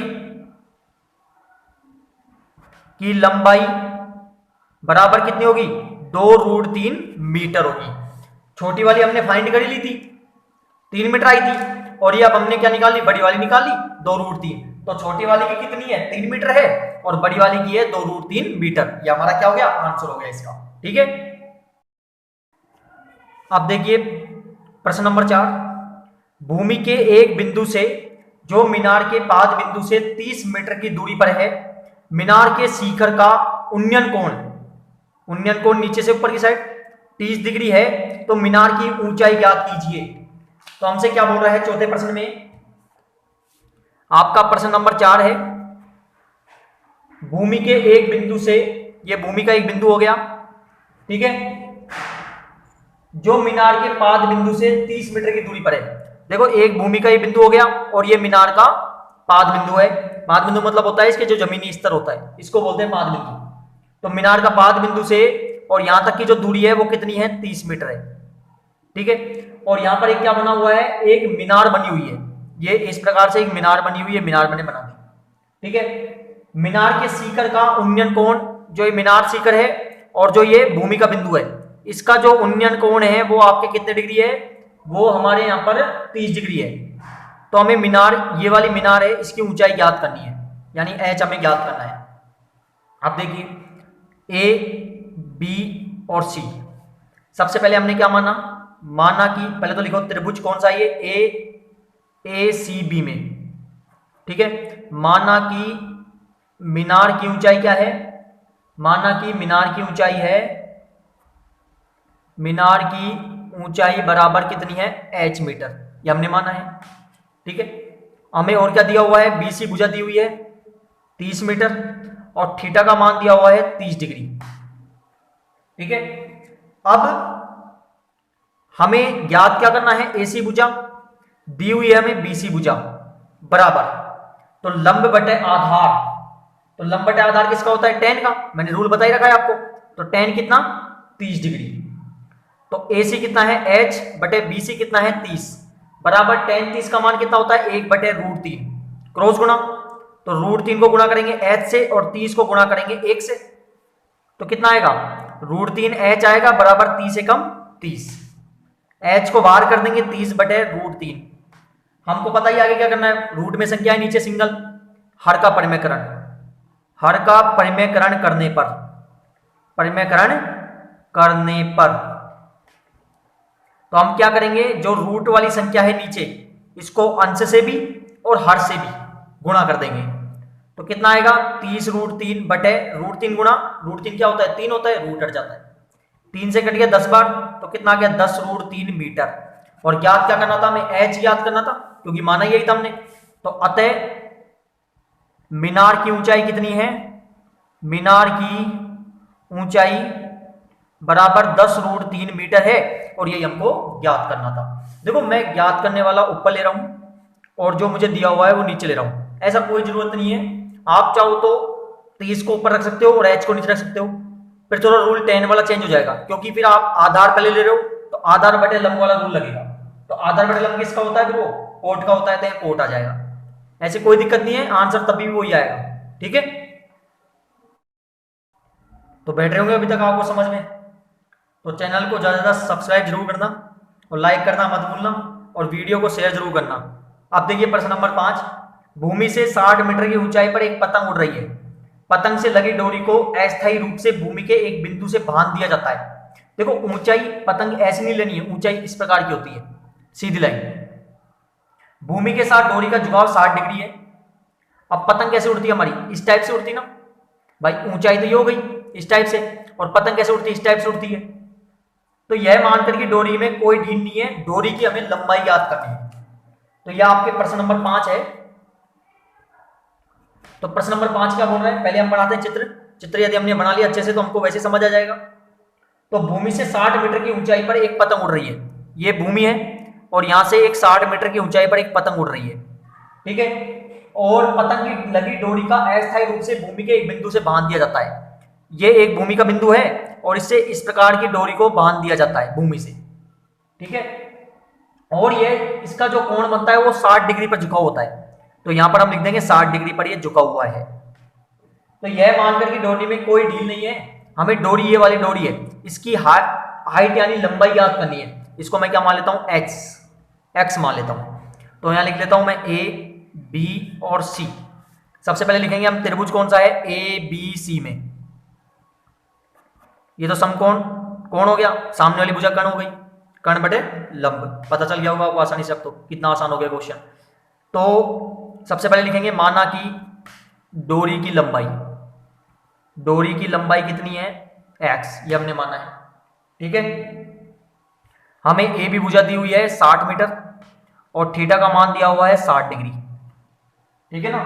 की लंबाई बराबर कितनी होगी, 2√3 मीटर होगी। छोटी वाली हमने फाइंड कर ली थी, 3 मीटर आई थी, और ये अब हमने क्या निकाल ली, बड़ी वाली निकाल ली, 2√3। तो छोटी वाली की कितनी है, 3 मीटर है, और बड़ी वाली की है 2√3 मीटर। ये हमारा क्या हो गया, आंसर हो गया इसका। ठीक है, अब देखिए प्रश्न नंबर 4, भूमि के एक बिंदु से जो मीनार के पाद बिंदु से 30 मीटर की दूरी पर है, मीनार के शिखर का उन्नयन कोण, उन्नयन कोण नीचे से ऊपर की साइड 30 डिग्री है, तो मीनार की ऊंचाई ज्ञात कीजिए। तो हमसे क्या बोल रहा है चौथे प्रश्न में, आपका प्रश्न नंबर 4 है, भूमि के एक बिंदु से, ये भूमि का एक बिंदु हो गया, ठीक है, जो मीनार के पाद बिंदु से 30 मीटर की दूरी पर है। देखो एक भूमि का ये बिंदु हो गया, और ये मीनार का पाद बिंदु है। पाद बिंदु मतलब होता है इसके जो जमीनी स्तर होता है, इसको बोलते हैं पाद बिंदु। तो मीनार का पाद बिंदु से और यहां तक की जो दूरी है वो कितनी है, 30 मीटर है। ठीक है, और यहां पर एक क्या बना हुआ है, एक मीनार बनी हुई है, ये इस प्रकार से एक मीनार बनी हुई है, मीनार मैंने बना दी। ठीक है, मीनार के शिखर का उन्नयन कोण, जो ये मीनार शिखर है और जो ये भूमि का बिंदु है, इसका जो उन्नयन कोण है वो आपके कितने डिग्री है, वो हमारे यहाँ पर 30 डिग्री है। तो हमें मीनार, ये वाली मीनार है, इसकी ऊंचाई ज्ञात करनी है, यानी h हमें ज्ञात करना है। अब देखिए ए, बी और सी, सबसे पहले हमने क्या माना, माना कि पहले तो लिखो त्रिभुज कौन सा है, ये ए सी बी में। ठीक है, माना कि मीनार की ऊंचाई क्या है, माना कि मीनार की ऊंचाई है, मीनार की ऊंचाई बराबर कितनी है h मीटर, ये हमने माना है। ठीक है, हमें और क्या दिया हुआ है, BC भुजा दी हुई है 30 मीटर और थीटा का मान दिया हुआ है 30 डिग्री। ठीक है, अब हमें ज्ञात क्या करना है, AC भुजा दी हुई है हमें BC भुजा बराबर, तो लंब बटे आधार, तो लंब बटे आधार किसका होता है, tan का, मैंने रूल बता ही रखा है आपको। तो tan कितना 30 डिग्री, तो AC कितना है h बटे BC कितना है 30 बराबर tan 30 का मान कितना होता है 1 बटे √3, क्रॉस गुणा, तो √3 को गुणा करेंगे h से और 30 को गुणा करेंगे 1 से, तो कितना आएगा √3 h आएगा बराबर 30 एकम 30, h को बाहर कर देंगे 30 बटे √3। हमको पता ही आगे क्या करना है, रूट में संख्या है नीचे सिंगल, हर का परिमेयकरण, हर का परिमेयकरण करने पर, परिमेयकरण करने पर तो हम क्या करेंगे, जो रूट वाली संख्या है नीचे इसको अंश से भी और हर से भी गुणा कर देंगे, तो कितना आएगा 30 √3 बटे √3 गुणा √3 क्या होता है 3 होता है, रूट हट जाता है, 3 से कट गया 10 बार, तो कितना आ गया 10 √3 मीटर। और ज्ञात क्या करना था हमें, h ज्ञात करना था क्योंकि माना यही था हमने। तो अतः मीनार की ऊंचाई कितनी है, मीनार की ऊंचाई बराबर 10 √3 मीटर है और ये हमको ज्ञात करना था। देखो मैं ज्ञात करने वाला ऊपर ले रहा हूं और जो मुझे दिया हुआ है वो नीचे ले रहा हूं, ऐसा कोई जरूरत नहीं है, आप चाहो तो 30 को ऊपर रख सकते हो और h को नीचे रख सकते हो, फिर थोड़ा रूल tan वाला चेंज हो जाएगा, क्योंकि फिर आप आधार पहले ले रहे हो तो आधार बटे लंब वाला रूल लगेगा, तो आधार बटे लंब किसका होता है, फिर वो कोट का होता है, तो कोट आ जाएगा, ऐसे कोई दिक्कत नहीं है, आंसर तभी भी वही आएगा। ठीक है, तो बैठ रहे होंगे अभी तक आपको समझ में, तो चैनल को ज्यादा से ज्यादा सब्सक्राइब जरूर करना और लाइक करना मत भूलना और वीडियो को शेयर जरूर करना। अब देखिए प्रश्न नंबर 5, भूमि से 60 मीटर की ऊंचाई पर एक पतंग उड़ रही है, पतंग से लगी डोरी को अस्थायी रूप से भूमि के एक बिंदु से बांध दिया जाता है। देखो ऊंचाई पतंग ऐसी नहीं लेनी है, ऊंचाई इस प्रकार की होती है, सीधी लाइन, भूमि के साथ डोरी का झुकाव 60 डिग्री है। अब पतंग कैसे उड़ती है हमारी, इस टाइप से उड़ती ना भाई, ऊंचाई तो ये हो गई इस टाइप से, और पतंग कैसे उड़ती है, इस टाइप से उड़ती है। तो यह मानकर कि डोरी में कोई ढील नहीं है, डोरी की हमें लंबाई याद करनी है। तो यह आपके प्रश्न नंबर 5 है। तो प्रश्न नंबर 5 क्या बोल रहा है, पहले हम बनाते हैं चित्र, चित्र यदि हमने बना लिया अच्छे से तो हमको वैसे समझ आ जाएगा। तो भूमि से 60 मीटर की ऊंचाई पर एक पतंग उड़ रही है, ये भूमि है और यहां से एक 60 मीटर की ऊंचाई पर एक पतंग उड़ रही है। ठीक है, और पतंग की लगी डोरी का अस्थायी रूप से भूमि के एक बिंदु से बांध दिया जाता है। ये एक भूमि का बिंदु है और इससे इस प्रकार की डोरी को बांध दिया जाता है भूमि से। ठीक है, और ये इसका जो कोण बनता है वो 60 डिग्री पर झुका होता है, तो यहां पर हम लिख देंगे 60 डिग्री पर ये झुका हुआ है। तो यह मानकर कि डोरी में कोई ढील नहीं है, हमें डोरी ये वाली डोरी है, इसकी हाइट यानी लंबाई याद करनी है। इसको मैं क्या मान लेता हूं, एक्स मान लेता हूं। तो यहां लिख लेता हूं मैं ए बी और सी। सबसे पहले लिखेंगे हम त्रिभुज कौन सा है, ए बी सी में, ये तो समकोण कोण हो गया, सामने वाली भुजा कर्ण हो गई, कर्ण बटे लंब, पता चल गया होगा आपको आसानी से, अब तो कितना आसान हो गया क्वेश्चन। तो सबसे पहले लिखेंगे माना कि डोरी की लंबाई, डोरी की लंबाई कितनी है x, ये हमने माना है। ठीक है, हमें ए बी भुजा दी हुई है 60 मीटर और थीटा का मान दिया हुआ है 60 डिग्री। ठीक है ना,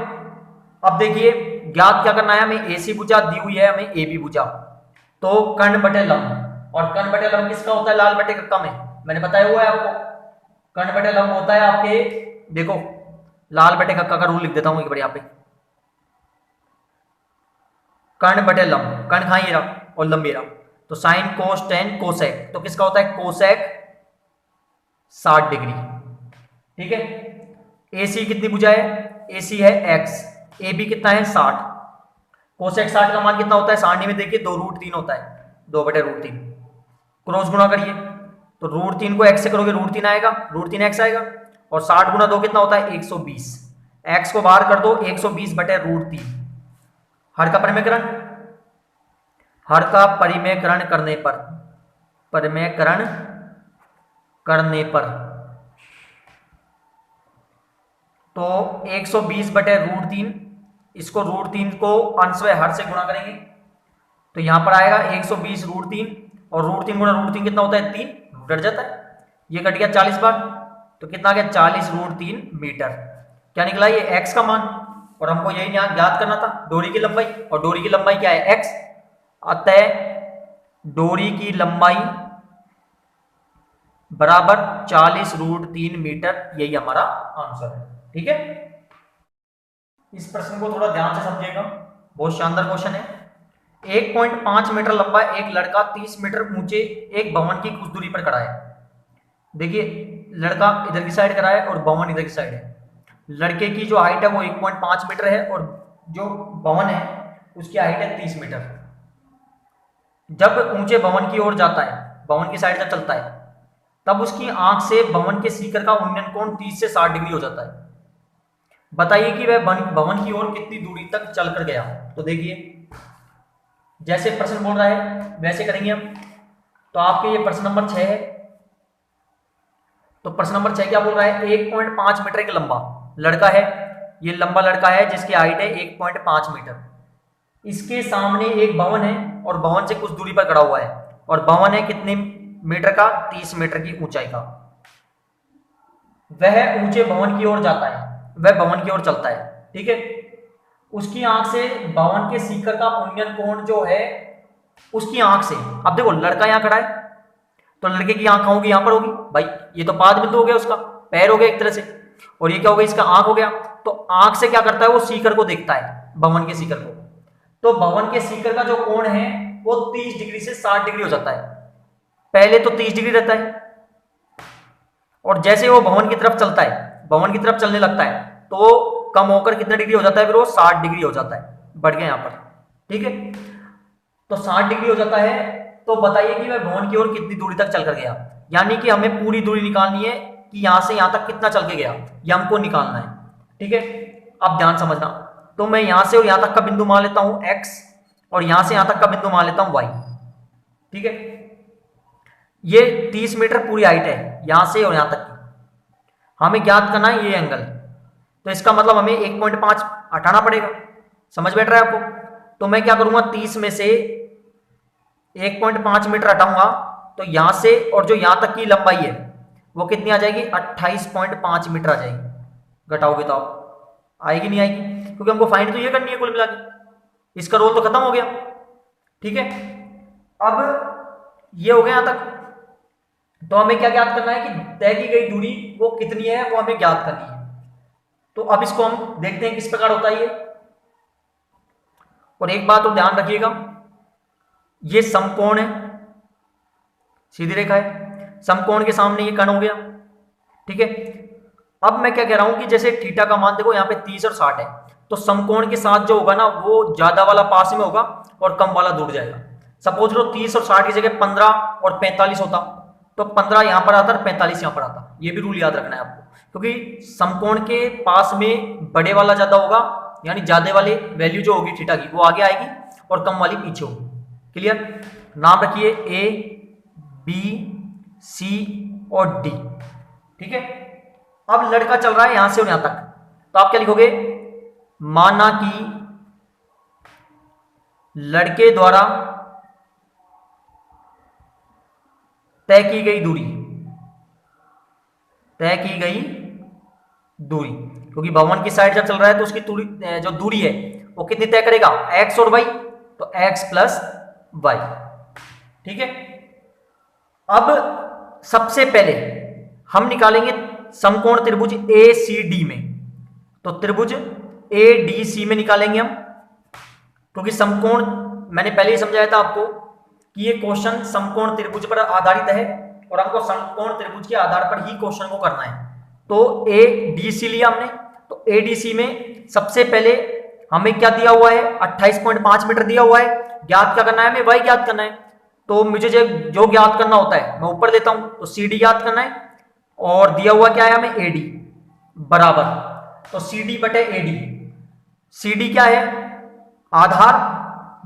अब देखिए ज्ञात क्या करना है, हमें ए सी भुजा दी हुई है, हमें ए बी भुजा, तो कर्ण बटे लंब, और कर्ण बटे लंब किसका होता है, लाल बटे कक्का में, मैंने बताया हुआ है आपको, कर्ण बटे लंब होता है आपके, देखो लाल बटे कक्का का रूल लिख देता हूं एक बार यहाँ पे, कर्ण बटे लंब, कर्ण कहां ये रहा और लंब ये रहा, तो साइन कोस टेन कोसेक, तो किसका होता है कोसेक 60 डिग्री। ठीक है, AC कितनी भुजा है, AC है x, AB कितना है 60, कोसेक 60 का मान कितना होता है, सारणी में देखिए 2√3 होता है, 2 बटे √3, क्रॉस गुणा करिए, तो √3 को x से करोगे √3 आएगा, √3x आएगा, और 60 गुणा 2 कितना होता है 120, x को बाहर कर दो 120 बटे √3, हर का परिमेयकरण, हर का परिमेयकरण करने पर, परिमेयकरण करने पर तो 120 बटे √3, इसको √3 को अंश व हर से गुणा करेंगे तो यहां पर आएगा 120 √3, और √3 गुणा √3 कितना होता है 3, रूट हट जाता है, ये कट गया 40 बार, तो कितना आ गया 40√3 मीटर। क्या निकला ये x का मान, और हमको यही यहाँ ज्ञात करना था डोरी की लंबाई, और डोरी की लंबाई क्या है x। अतः डोरी की लंबाई बराबर 40√3 मीटर, यही हमारा आंसर है। ठीक है, इस प्रश्न को थोड़ा ध्यान से समझिएगा, बहुत शानदार क्वेश्चन है। 1.5 मीटर लंबा एक लड़का 30 मीटर ऊंचे एक भवन की कुछ दूरी पर खड़ा है। देखिए लड़का इधर की साइड खड़ा है और भवन इधर की साइड है। लड़के की जो हाइट है वो 1.5 मीटर है और जो भवन है उसकी हाइट है 30 मीटर। जब ऊंचे भवन की ओर जाता है, भवन की साइड जब चलता है, तब उसकी आंख से भवन के शिखर का उन्नयन कोण 30 से 60 डिग्री हो जाता है। बताइए कि वह भवन की ओर कितनी दूरी तक चलकर गया। तो देखिए जैसे प्रश्न बोल रहा है वैसे करेंगे हम। तो आपके ये प्रश्न नंबर 6 है। तो प्रश्न नंबर 6 क्या बोल रहा है, 1.5 मीटर एक लंबा लड़का है, ये लंबा लड़का है जिसकी हाइट है 1.5 मीटर। इसके सामने एक भवन है और भवन से कुछ दूरी पर खड़ा हुआ है, और भवन है कितने मीटर का, 30 मीटर की ऊंचाई का। वह ऊंचे भवन की ओर जाता है, वह भवन की ओर चलता है। ठीक है, उसकी आंख से भवन के शिखर का उन्नयन कोण जो है, उसकी आंख से, अब देखो लड़का यहां खड़ा है तो लड़के की आंख होगी यहां पर होगी भाई, ये तो पाद बिंदु हो गया, उसका पैर हो गया एक तरह से, और ये क्या हो गया, इसका आंख हो गया। तो आंख से क्या करता है, वो शिखर को देखता है, भवन के शिखर को। तो भवन के शिखर का जो कोण है वो 30 डिग्री से 60 डिग्री हो जाता है। पहले तो 30 डिग्री रहता है, और जैसे वो भवन की तरफ चलता है, भवन की तरफ चलने लगता है, तो कम होकर कितना डिग्री हो जाता है, फिर वो 60 डिग्री हो जाता है, बढ़ गया यहां पर। ठीक है, तो 60 डिग्री हो जाता है। तो बताइए कि वह भवन की ओर कितनी दूरी तक चलकर गया, यानी कि हमें पूरी दूरी निकालनी है कि यहां से यहां तक कितना चल के गया, ये हमको निकालना है। ठीक है, अब ध्यान समझना। तो मैं यहां से और यहां तक का बिंदु मान लेता हूं x, और यहां से यहां तक का बिंदु मान लेता हूं y। ठीक है, ये 30 मीटर पूरी हाइट है यहां से और यहां तक की, हमें ज्ञात करना है ये एंगल। तो इसका मतलब हमें 1.5 हटाना पड़ेगा, समझ बैठ रहा है आपको। तो मैं क्या करूंगा, 30 में से 1.5 मीटर हटाऊंगा, तो यहां से और जो यहां तक की लंबाई है वो कितनी आ जाएगी, 28.5 मीटर आ जाएगी। घटाओगे तो आप आएगी नहीं आएगी, क्योंकि हमको फाइंड तो ये करनी है कुल मिला के, इसका रोल तो खत्म हो गया। ठीक है, अब ये हो गया यहां तक। तो हमें क्या ज्ञात करना है कि तय की गई दूरी वो कितनी है, वो हमें ज्ञात करनी है। तो अब इसको हम देखते हैं किस प्रकार होता है ये। और एक बात तो ध्यान रखिएगा, ये समकोण है, सीधी रेखा है, समकोण के सामने ये कण हो गया। ठीक है, अब मैं क्या कह रहा हूं कि जैसे थीटा का मान देखो यहाँ पे 30 और 60 है, तो समकोण के साथ जो होगा ना वो ज्यादा वाला पास में होगा और कम वाला दूर जाएगा। सपोज लो 30 और 60 की जगह 15 और 45 होता, तो 15 यहां पर आता और 45 यहां पर आता। ये भी रूल याद रखना है आपको, क्योंकि समकोण के पास में बड़े वाला ज्यादा होगा, यानी ज्यादा वाले वैल्यू जो होगी थीटा की वो आगे आएगी और कम वाली पीछे होगी। क्लियर, नाम रखिए ए बी सी और डी। ठीक है, अब लड़का चल रहा है यहां से और यहां तक, तो आप क्या लिखोगे, माना कि लड़के द्वारा तय की गई दूरी, तय की गई दूरी, क्योंकि भवन की साइड जब चल रहा है तो उसकी जो दूरी है वो कितनी तय करेगा, x और y, तो x प्लस y। ठीक है, अब सबसे पहले हम निकालेंगे समकोण त्रिभुज ACD में, तो त्रिभुज ADC में निकालेंगे हम, क्योंकि समकोण मैंने पहले ही समझाया था आपको कि ये क्वेश्चन समकोण त्रिभुज पर आधारित है और हमको समकोण त्रिभुज के आधार पर ही क्वेश्चन को करना है। तो ADC लिया हमने, तो ADC में सबसे पहले हमें क्या दिया हुआ है, 28.5 मीटर दिया हुआ है। ज्ञात क्या करना है, हमें y ज्ञात करना है। तो मुझे जो ज्ञात करना होता है मैं ऊपर देता हूं, तो CD ज्ञात करना है, और दिया हुआ क्या है हमें, AD बराबर, तो CD बटे AD। CD क्या है, आधार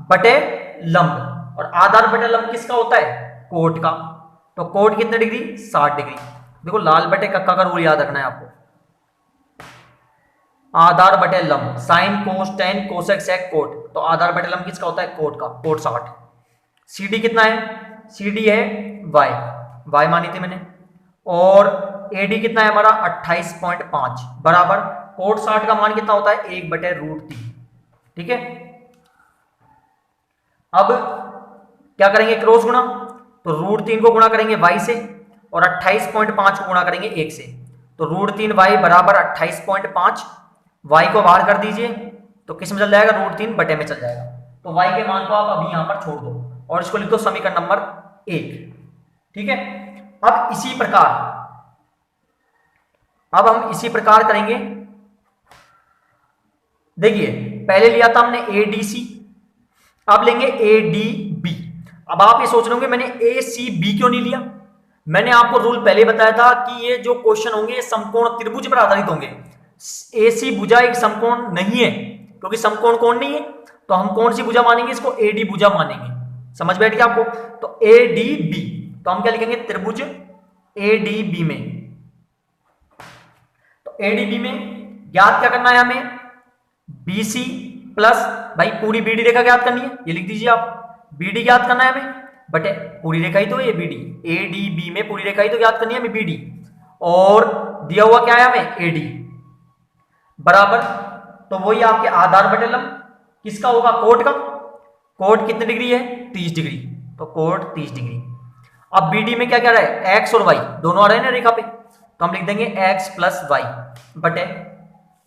बटे लंब, और आधार बटे लंब किसका होता है, कोट का। तो कोट कितने डिग्री, 60 डिग्री। देखो लाल बटे कक्का का रूल याद रखना है आपको, आधार बटे लंब, sine cos tan cosec sec cot, तो आधार बटे लंब किसका होता है, कोट का, कोट 60। CD कितना है, CD है y, y मानी थी मैंने, और AD कितना है हमारा 28.5 बराबर कोट 60 का मान कितना होता है 1/√3। ठीक है, अब क्या करेंगे क्रॉस गुणा, तो √3 को गुणा करेंगे y से और 28.5 को गुणा करेंगे 1 से, तो √3y बराबर 28.5, y को बाहर कर दीजिए तो किस में चल जाएगा √3 बटे में चल जाएगा। तो y के मान को आप अभी यहां पर छोड़ दो और इसको लिख दो समीकरण नंबर 1। ठीक है, अब इसी प्रकार अब हम इसी प्रकार करेंगे। देखिए पहले लिया था हमने ADC, अब लेंगे ADB। अब आप ये सोच रहे होंगे मैंने ACB क्यों नहीं लिया। मैंने आपको रूल पहले बताया था कि ये जो क्वेश्चन होंगे ये समकोण त्रिभुज पर आधारित होंगे। AC भुजा एक समकोण नहीं है, क्योंकि समकोण कोण नहीं है तो हम कौन सी भुजा मानेंगे, इसको AD भुजा मानेंगे। समझ बैठ गया आपको। तो ADB, तो हम क्या लिखेंगे त्रिभुज ADB में। तो ADB में ज्ञात क्या करना है हमें, BC प्लस भाई पूरी BD रेखा ज्ञात करनी है, ये लिख दीजिए आप, BD ज्ञात करना है हमें बटे पूरी रेखा ही तो है BD, ADB में पूरी रेखा ही तो ज्ञात करनी है हमें BD, और दिया हुआ क्या है हमें AD बराबर, तो वही आपके आधार बटे लंब किसका होगा कोट का। कोट कितने डिग्री है 30 डिग्री, तो कोट 30 डिग्री। अब BD में क्या क्या रहा है x और y दोनों आ रहे हैं ना रेखा पे, तो हम लिख देंगे x प्लस वाई बटे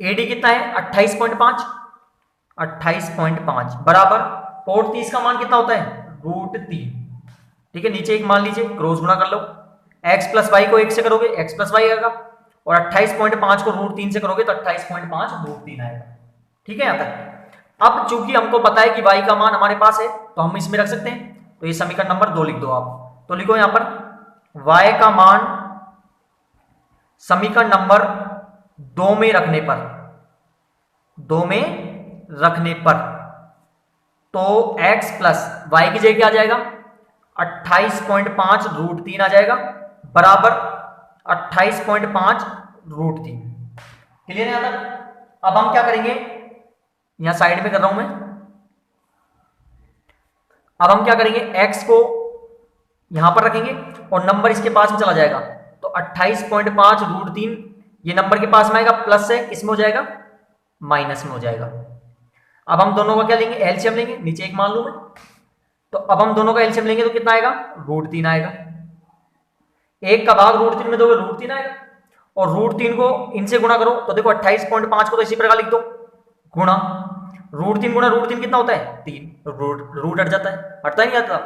AD कितना है 28.5 बराबर कोट 30 का मान कितना होता है √3। ठीक है, नीचे एक मान लीजिए क्रॉस गुणा कर लो, x प्लस वाई को 1 से करोगे x प्लस वाई आएगा और 28.5 को √3 से करोगे तो 28.5 √3 आएगा। ठीक है, यहां तक। अब चूंकि हमको पता है कि y का मान हमारे पास है तो हम इसमें रख सकते हैं, तो ये समीकरण नंबर 2 लिख दो आप। तो लिखो यहां पर y का मान समीकरण नंबर 2 में रखने पर तो x प्लस वाई की जगह क्या आ जाएगा 28.5 √3 आ जाएगा बराबर 28.5 √3। क्लियर है यहां तक। अब हम क्या करेंगे, यहां साइड में कर रहा हूं मैं, अब हम क्या करेंगे x को यहां पर रखेंगे और नंबर इसके पास में चला जाएगा, तो 28.5 √3 ये नंबर के पास में आएगा, प्लस है किस में हो जाएगा माइनस में हो जाएगा। अब हम दोनों का क्या लेंगे एलसीएम लेंगे, नीचे एक मान लूं मैं, तो अब हम दोनों का एलसीएम लेंगे तो कितना आएगा √3 आएगा। एक का भाग √3 में दोगे √3 आएगा और √3 को इनसे गुणा करो तो देखो 28.5 को तो इसी प्रकार लिख दो गुणा √3 गुणा √3 कितना होता है 3, रूट हट जाता है, हटता ही नहीं आता,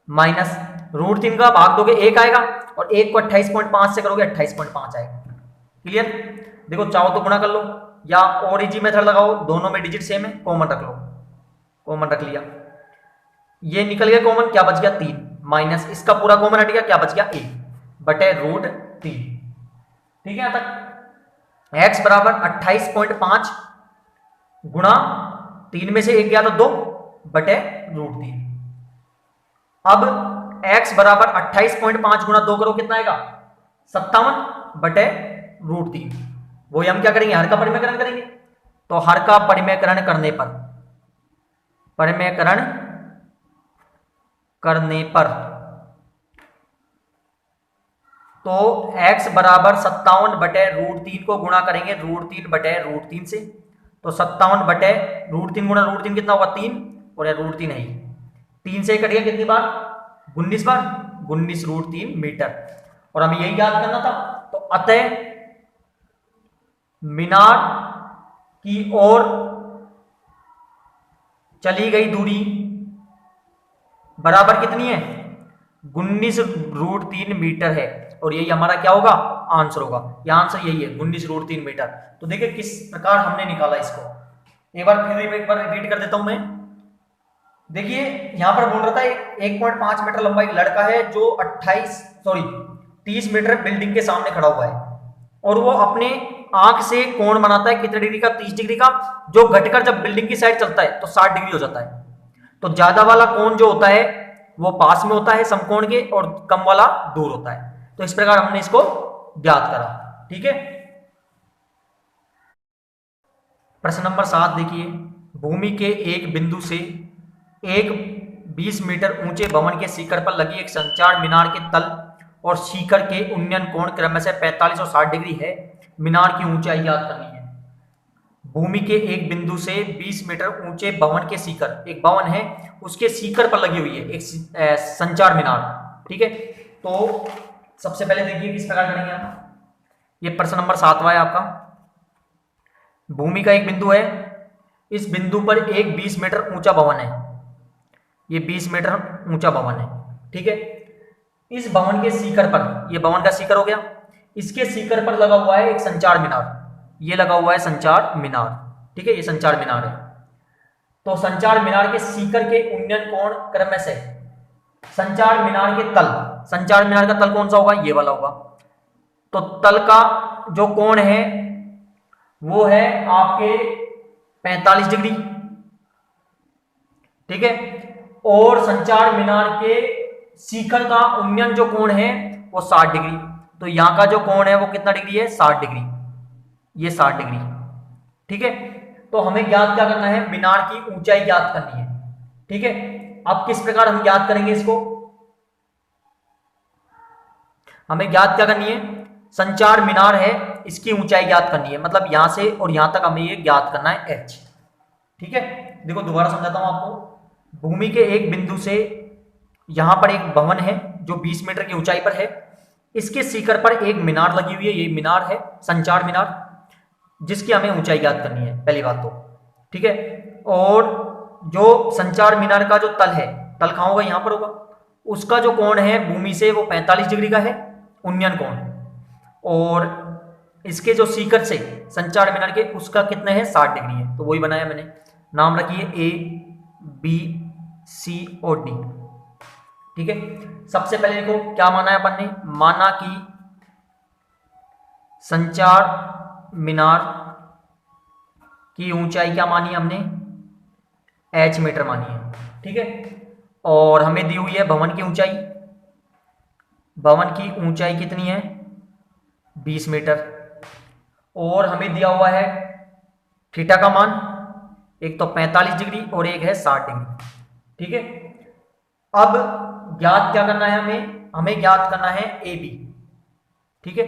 माइनस √3 का भाग दोगे 1 आएगा और 1 को 28.5 से करोगे 28.5 आएगा। क्लियर। देखो चाहो तो गुणा कर लो या और इजी मेथड लगाओ, दोनों में डिजिट सेम है, कॉमन रख लो, कॉमन रख लिया, ये निकल गया कॉमन, क्या बच गया 3 माइनस इसका पूरा कॉमन हट गया, क्या बच गया 1 बटे √3। ठीक है, यहां तक x बराबर 28.5 गुणा 3 में से 1 गया तो 2 बटे √3। अब x बराबर 28.5 गुणा 2 करो कितना आएगा 57 बटे √3। वही हम क्या करेंगे हर का परिमेयकरण करेंगे, तो हर का परिमेयकरण करने पर तो x बराबर 57 बटे √3 को गुणा करेंगे √3 बटे √3 से, तो 57 बटे √3 गुणा √3 कितना होगा 3 और √3 है 3 से कट गया कितनी बार 19 बार, 19 √3 मीटर। और हमें यही याद करना था, तो अतः मीनार की ओर चली गई दूरी बराबर कितनी है 19 √3 मीटर है, और यही हमारा क्या होगा आंसर होगा, ये आंसर यही है 19 √3 मीटर। तो देखिए किस प्रकार हमने निकाला इसको, एक बार रिपीट कर देता हूं मैं। देखिए यहां पर बोल रहा था 1.5 मीटर लंबा एक लड़का है जो 30 मीटर बिल्डिंग के सामने खड़ा हुआ है और वो अपने आंख से कोण बनाता है कितने डिग्री का 30 डिग्री का, जो घटकर जब बिल्डिंग की साइड चलता है तो 60 डिग्री हो जाता है। तो ज्यादा वाला कोण जो होता है वो पास में होता है समकोण के और कम वाला दूर होता है। तो इस प्रकार हमने इसको ज्ञात करा। ठीक है, प्रश्न नंबर 7 देखिए, भूमि के एक बिंदु से एक 20 मीटर ऊंचे भवन के शिखर पर लगी एक संचार मीनार के तल और शिखर के उन्नयन कोण क्रमशः 45 और 60 डिग्री है। मीनार की ऊंचाई याद करनी है। भूमि के एक बिंदु से 20 मीटर ऊंचे भवन के शिखर, एक भवन है उसके शिखर पर लगी हुई है एक संचार मीनार। ठीक है, तो सबसे पहले देखिए किस प्रकार करेंगे हम। ये प्रश्न नंबर 7वां है आपका। भूमि का एक बिंदु है, इस बिंदु पर एक 20 मीटर ऊंचा भवन है, ये 20 मीटर ऊंचा भवन है। ठीक है, इस भवन के शिखर पर, ये भवन का शिखर हो गया, इसके शिखर पर लगा हुआ है एक संचार मीनार, ये लगा हुआ है संचार मीनार। ठीक है, ये संचार मीनार है। तो संचार मीनार के शिखर के उन्नयन कोण क्रमशः, संचार मीनार के तल, संचार मीनार का तल कौन सा होगा, ये वाला होगा। तो तल का जो कोण है वो है आपके 45 डिग्री। ठीक है, और संचार मीनार के शिखर का उन्नयन जो कोण है वो 60 डिग्री। तो यहां का जो कोण है वो कितना डिग्री है, 60 डिग्री, ये 60 डिग्री। ठीक है, तो हमें ज्ञात क्या करना है, मीनार की ऊंचाई ज्ञात करनी है। ठीक है, अब किस प्रकार हम ज्ञात करेंगे इसको, हमें ज्ञात क्या करनी है, संचार मीनार है इसकी ऊंचाई ज्ञात करनी है, मतलब यहां से और यहां तक हमें ये ज्ञात करना है h। ठीक है, देखो दोबारा समझाता हूं आपको। भूमि के एक बिंदु से यहां पर एक भवन है जो 20 मीटर की ऊंचाई पर है, इसके शिखर पर एक मीनार लगी हुई है, ये मीनार है संचार मीनार, जिसकी हमें ऊंचाई ज्ञात करनी है पहली बात तो। ठीक है, और जो संचार मीनार का जो तल है, तल कहां होगा, यहां पर होगा, उसका जो कोण है भूमि से वो 45 डिग्री का है उन्नयन कोण, और इसके जो शिखर से संचार मीनार के उसका कितने है, 60 डिग्री है। तो वही बनाया मैंने, नाम रखिए A B C और D। ठीक है, सबसे पहले देखो क्या माना है अपन ने, माना कि संचार मीनार की ऊंचाई क्या मानी है हमने, h मीटर मानी है। ठीक है, और हमें दी हुई है भवन की ऊंचाई, भवन की ऊंचाई कितनी है, 20 मीटर, और हमें दिया हुआ है थीटा का मान, एक तो 45 डिग्री और एक है 60 डिग्री। ठीक है, अब ज्ञात क्या करना है हमें, हमें ज्ञात करना है ए बी। ठीक है,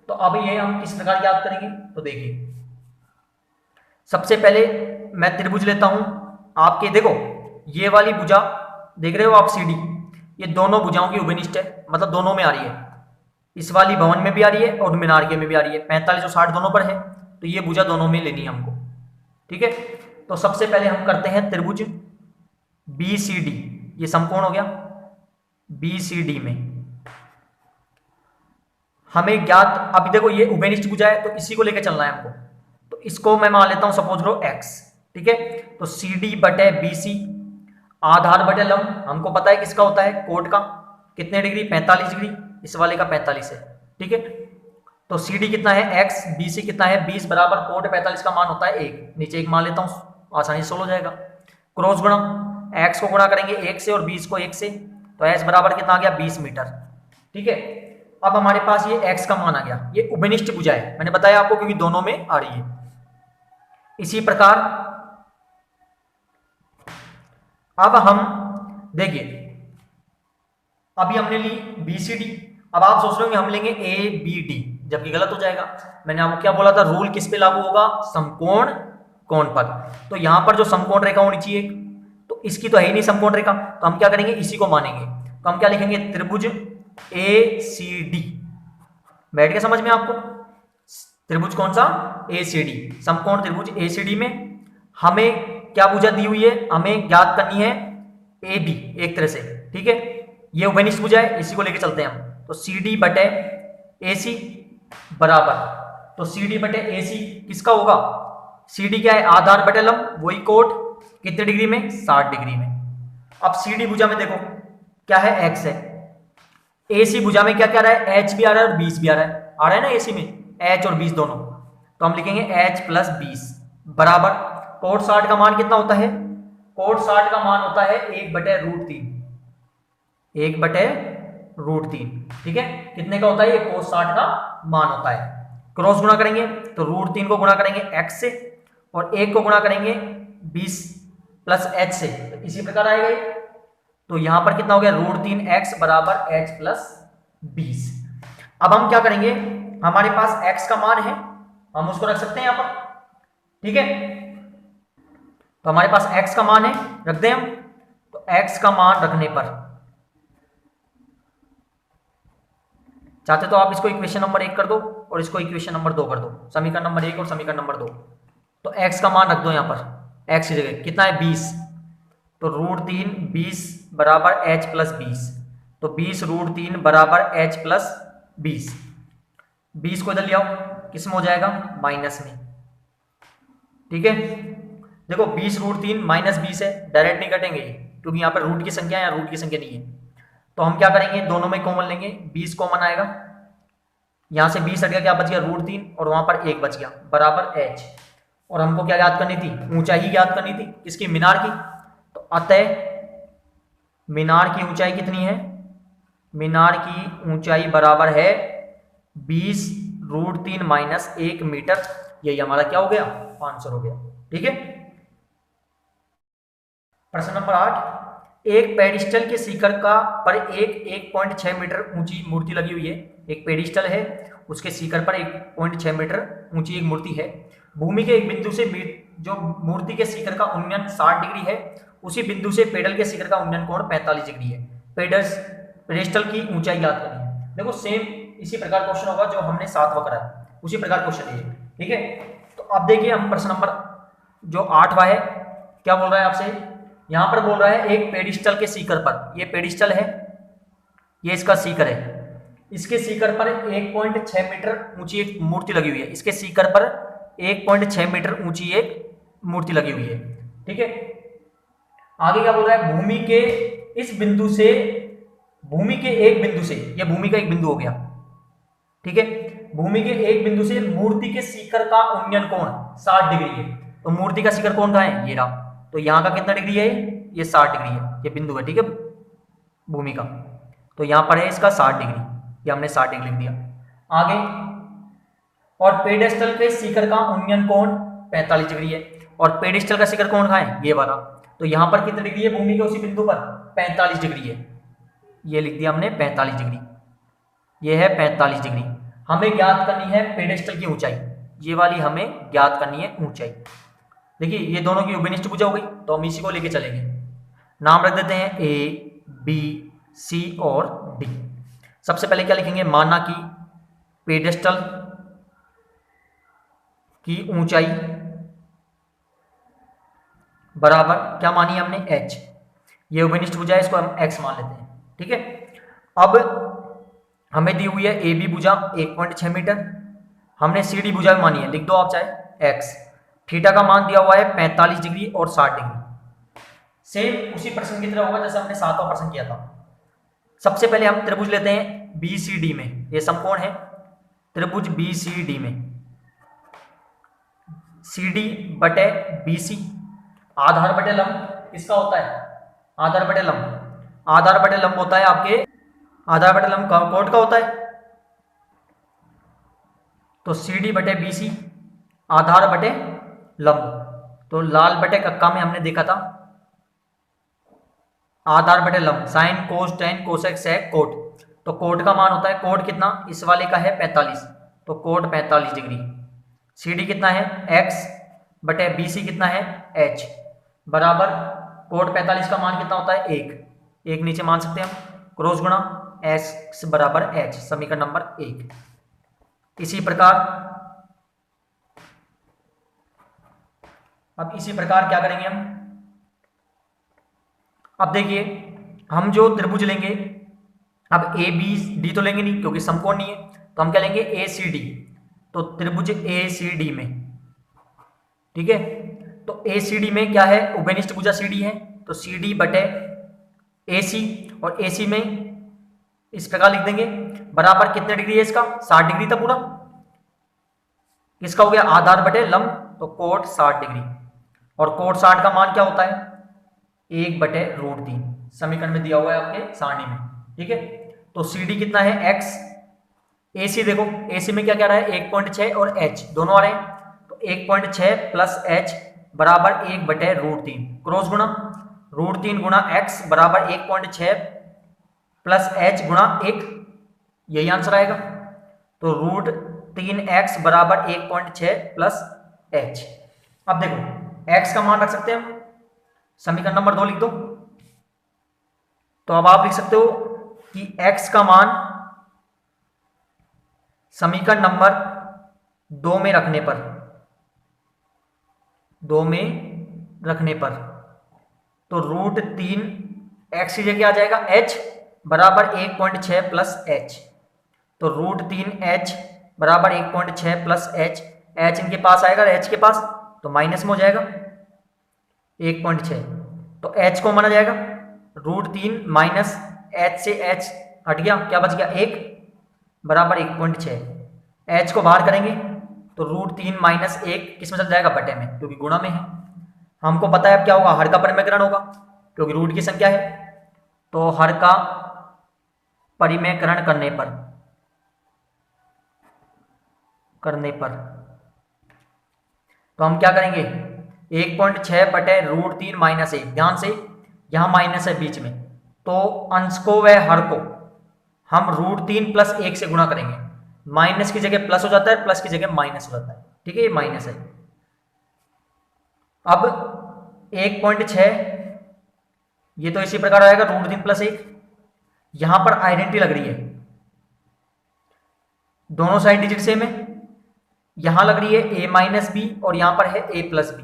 तो अब ये हम किस प्रकार ज्ञात करेंगे, तो देखिए सबसे पहले मैं त्रिभुज लेता हूं आपके, देखो ये वाली भुजा देख रहे हो आप CD, ये दोनों भुजाओं की उभयनिष्ठ है, मतलब दोनों में आ रही है, इस वाली भवन में भी आ रही है और मीनार के में भी आ रही है, 45 और 60 दोनों पर है, तो ये भुजा दोनों में लेनी है हमको। ठीक है, तो सबसे पहले हम करते हैं त्रिभुज BCD, ये समकोण हो गया, BCD में हमें ज्ञात, अभी देखो ये उभयनिष्ठ भुजा है तो इसी को लेकर चलना है हमको, तो इसको मैं मान लेता हूं सपोज करो x। ठीक है, तो CD बटे BC, आधार बटे लंब हमको पता है किसका होता है, कोट का, कितने डिग्री, 45 डिग्री, इस वाले का 45 है। ठीक है, तो CD कितना है x, BC कितना है 20, बराबर कोट 45 का मान होता है 1, नीचे 1 मान लेता हूं, आसानी से सोल्व हो जाएगा। क्रॉस गुणा, x को गुणा करेंगे 1 से और 20 को 1 से, तो h बराबर कितना आ गया, 20 मीटर। ठीक है, अब हमारे पास ये x का मान आ गया, ये उभयनिष्ठ भुजा है, मैंने बताया आपको क्योंकि दोनों में आ रही है। इसी प्रकार अब हम देखिए, अभी हमने ली BCD, अब आप सोच रहे होंगे हम लेंगे ABD, जबकि गलत हो जाएगा। मैंने आपको क्या बोला था, रूल किस पे लागू होगा, समकोण कोण पर। तो यहां पर जो समकोण रेखा होनी चाहिए, तो इसकी तो है ही नहीं समकोण रेखा, तो हम क्या करेंगे, इसी को मानेंगे। तो हम क्या लिखेंगे, त्रिभुज ACD, बैठ के समझ में आपको, त्रिभुज कौन सा, ACD, समकोण त्रिभुज ACD में हमें क्या भुजा दी हुई है, हमें ज्ञात करनी है AB एक तरह से। ठीक है, ये उभयनिष्ठ भुजा है, इसी को लेके चलते हैं हम, तो CD बटे AC बराबर, तो CD बटे AC किसका होगा, CD क्या है, आधार बटे लंब, वही कोट, कितने डिग्री में, 60 डिग्री में। अब CD भुजा में देखो क्या है, x है, AC भुजा में क्या क्या रहा है, h भी आ रहा है और 20 भी आ रहा है ना AC में, h और 20 दोनों, तो हम लिखेंगे h प्लस 20 बराबर कोट 60 का मान कितना होता है, कोट 60 का मान होता है 1/√3, 1/√3। ठीक है, कितने का होता है, ये कोट 60 का मान होता है। क्रॉस गुणा करेंगे तो √3 को गुणा करेंगे x से और 1 को गुणा करेंगे 20 प्लस h से, तो इसी प्रकार आएगा। तो यहां पर कितना हो गया, √3x बराबर h प्लस 20। अब हम क्या करेंगे, हमारे पास x का मान है, हम उसको रख सकते हैं यहां पर, ठीक है। तो हमारे पास x का मान है, रख दें हम। तो x का मान रखने पर चाहते तो आप इसको इक्वेशन नंबर 1 कर दो और इसको इक्वेशन नंबर 2 कर दो, समीकरण नंबर 1 और समीकरण नंबर 2। तो x का मान रख दो यहां पर, x की जगह कितना है 20, तो √3 20 बराबर h प्लस 20, तो 20 √3 बराबर h प्लस 20। 20 को इधर ले आओ, किस में हो जाएगा, माइनस में, ठीक है। देखो 20 √3 माइनस 20 है, डायरेक्ट नहीं कटेंगे क्योंकि यहाँ पर रूट की संख्या है, यहाँ रूट की संख्या नहीं है। तो हम क्या करेंगे, दोनों में कॉमन लेंगे, 20 कॉमन आएगा, यहां से 20 हट गया, क्या बच गया √3 और वहां पर 1 बच गया बराबर h। और हमको क्या याद करनी थी, ऊंचाई याद करनी थी, किसकी, मीनार की। तो अतः मीनार की ऊंचाई कितनी है, मीनार की ऊंचाई बराबर है 20 √3 माइनस 1 मीटर। यही हमारा क्या हो गया, आंसर हो गया, ठीक है। प्रश्न नंबर 8, एक पेडिस्टल के शिखर का पर 1.6 मीटर ऊंची मूर्ति लगी हुई है। एक पेडिस्टल है, उसके शिखर पर 1.6 मीटर ऊंची एक मूर्ति है। भूमि के एक बिंदु से जो मूर्ति के शिखर का उन्नयन 60 डिग्री है, उसी बिंदु से पेडल के शिखर का उन्नयन कोण 45 डिग्री है। पेडिस्टल की ऊंचाई याद करनी है। देखो सेम इसी प्रकार क्वेश्चन होगा जो हमने 7वां करा है, उसी प्रकार क्वेश्चन है, ठीक है। तो अब देखिए हम प्रश्न नंबर जो 8वां है, क्या बोल रहा है आपसे, यहां पर बोल रहा है एक पेडिस्टल के शिखर पर, ये पेडिस्टल है, ये इसका शिखर है, इसके शिखर पर 1.6 मीटर ऊंची एक मूर्ति लगी हुई है, इसके शिखर पर 1.6 मीटर ऊंची एक मूर्ति लगी हुई है, ठीक है। आगे क्या बोल रहा है, भूमि के इस बिंदु से, भूमि के एक बिंदु से, यह भूमि का एक बिंदु हो गया, ठीक है, भूमि के एक बिंदु से मूर्ति के शिखर का उन्नयन कोण 60 डिग्री है। तो मूर्ति का शिखर कोण कहाँ है, ये रहा, तो यहाँ का कितना डिग्री है, ये 60 डिग्री है, ये बिंदु है, ठीक है, भूमि का। तो यहाँ पर है इसका 60 डिग्री, ये हमने 60 डिग्री लिख दिया। आगे, और पेडेस्टल के शिखर का उन्नयन कोण 45 डिग्री है, और पेडेस्टल का शिखर कोण कहाँ है, ये वाला। तो यहाँ पर कितनी डिग्री है, भूमि के उसी बिंदु पर 45 डिग्री है, ये लिख दिया हमने 45 डिग्री, ये है 45 डिग्री। हमें ज्ञात करनी है पेडेस्टल की ऊंचाई, ये वाली हमें ज्ञात करनी है ऊंचाई। देखिए ये दोनों की उभयनिष्ठ भुजा हो गई, तो हम इसी को लेके चलेंगे। नाम रख देते हैं ए, बी, सी और डी। सबसे पहले क्या लिखेंगे, माना कि पेडेस्टल की ऊंचाई बराबर क्या मानी हमने, h। ये उभयनिष्ठ भुजा है, इसको हम x मान लेते हैं, ठीक है। अब हमें दी हुई है ए बी भुजा 1.6 मीटर, हमने सी डी भुजा भी मानी है, लिख दो आप चाहे x। थीटा का मान दिया हुआ है 45 डिग्री और 60 डिग्री। सेम उसी प्रश्न की तरह होगा जैसे हमने 7वां प्रश्न किया था। सबसे पहले हम त्रिभुज लेते हैं बी सी डी में, ये समकोण है, त्रिभुज बी सी डी में सी डी बटे बी सी, आधार बटे लंब किसका होता है, आधार बटे लंब, आधार बटे लंब होता है आपके, आधार बटे लंब कोट का होता है। तो सी डी बटे बी सी, आधार बटे लंब, तो लाल बटे कक्का में हमने देखा था आधार बटे लंब, sine cos tan cosec sec cot. तो कोट का मान होता है, कोट कितना, इस वाले का है 45, तो कोट 45 डिग्री। सी डी कितना है, x बटे बी सी कितना है, h, बराबर कोट 45 का मान कितना होता है, 1, 1 नीचे मान सकते हैं हम, क्रॉस गुणा x बराबर h, समीकरण नंबर 1। इसी प्रकार अब इसी प्रकार क्या करेंगे हम, अब देखिए हम जो त्रिभुज लेंगे, अब ए बी डी तो लेंगे नहीं क्योंकि समकोण नहीं है, तो हम क्या लेंगे ए सी डी। तो त्रिभुज ए सी डी में, ठीक है, तो ए सी डी में क्या है, उभयनिष्ठ भुजा सी डी है, तो सी डी बटे ए सी, और ए सी में इस प्रकार लिख देंगे बराबर कितने डिग्री है इसका, 60 डिग्री था पूरा, किसका हो गया, आधार बटे लंब, तो कोट 60 डिग्री, और कोट 60 का मान क्या होता है, 1 बटे √3, समीकरण में दिया हुआ है आपके सारणी में, ठीक है। तो सी डी कितना है x, ए सी देखो, ए सी में क्या क्या रहा है, 1.6 और h दोनों आ रहे हैं, तो 1.6 प्लस h बराबर 1 बटे √3, क्रॉस गुणा √3 गुणा x बराबर 1.6 प्लस h गुणा 1, यही आंसर आएगा। तो √3x बराबर 1.6 प्लस h। अब देखो x का मान रख सकते हैं हम, समीकरण नंबर 2 लिख दो। तो अब आप लिख सकते हो कि x का मान समीकरण नंबर 2 में रखने पर, 2 में रखने पर तो √3 x की जगह आ जाएगा h बराबर 1.6 प्लस h। तो √3h बराबर 1.6 प्लस h, h इनके पास आएगा h के पास तो माइनस में हो जाएगा 1.6। तो h को माना जाएगा √3 माइनस h से h हट गया, क्या बच गया 1 बराबर 1.6। h को बाहर करेंगे तो √3 माइनस 1 किस में चल जाएगा, बटे में, क्योंकि गुणा में है। हमको पता है अब क्या होगा, हर का परिमेयकरण होगा क्योंकि रूट की संख्या है। तो हर का परिमेयकरण करने पर तो हम क्या करेंगे, 1.6 बटे √3 माइनस 1, ध्यान से यहां माइनस है बीच में, तो अंश को व हर को हम √3 प्लस 1 से गुणा करेंगे। माइनस की जगह प्लस हो जाता है, प्लस की जगह माइनस हो जाता है, ठीक है, ये माइनस है। अब 1.6 ये तो इसी प्रकार आएगा √3 प्लस 1। यहां पर आइडेंटिटी लग रही है, दोनों साइड डिजिट सेम है, यहां लग रही है a माइनस बी और यहां पर है a प्लस बी।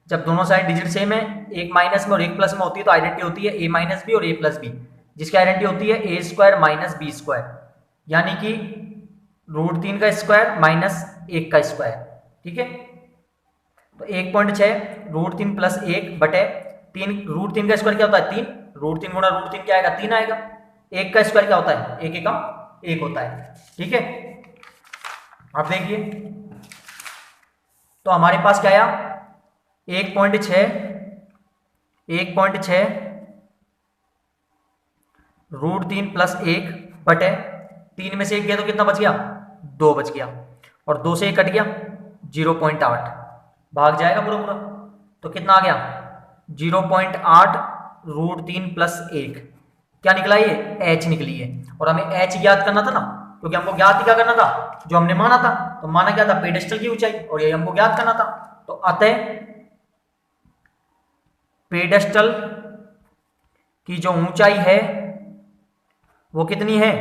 जब दोनों साइड डिजिट सेम है, एक माइनस में और एक प्लस में होती है, तो आइडेंटिटी होती है a माइनस बी और a प्लस बी, जिसकी आइडेंटिटी होती है a square minus B square, यानी कि √3 का स्क्वायर माइनस 1 का स्क्वायर, ठीक है। तो 1.6 √3 प्लस 1 बटे 3, √3 का स्क्वायर क्या होता है 3, √3 गुणा √3 क्या आएगा 3 आएगा, 1 का स्क्वायर क्या होता है 1 एकम 1 होता है, ठीक है। अब देखिए तो हमारे पास क्या आया 1.6 √3 प्लस 1 बटे 3 में से 1 गया तो कितना बच गया 2 बच गया, और 2 से 1 कट गया 0.8 भाग जाएगा पूरा पूरा, तो कितना आ गया 0.8 √3 प्लस 1, क्या निकला ये h निकली है। और हमें h ज्ञात करना था ना, क्योंकि हमको ज्ञात क्या करना था, जो हमने माना था, तो माना क्या था पेडेस्टल की ऊंचाई, और ये हमको ज्ञात करना था। तो अतः पेडेस्टल की जो ऊंचाई है वो कितनी है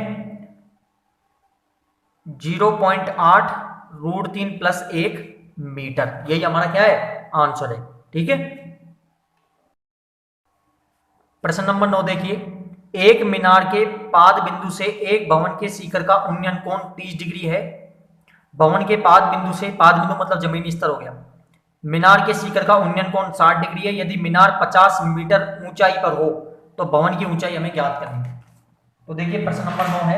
0.8 √3 प्लस 1 मीटर, यही हमारा क्या है आंसर है, ठीक है। प्रश्न नंबर 9 देखिए, एक मीनार के पाद बिंदु से एक भवन के शिखर का उन्नयन कोण 30 डिग्री है। भवन के पाद बिंदु से, पाद बिंदु मतलब जमीनी स्तर हो गया, मीनार के शिखर का उन्नयन कोण 60 डिग्री है। यदि मीनार 50 मीटर ऊंचाई पर हो तो भवन की ऊंचाई हमें ज्ञात करनी है। तो देखिए प्रश्न नंबर 9 है,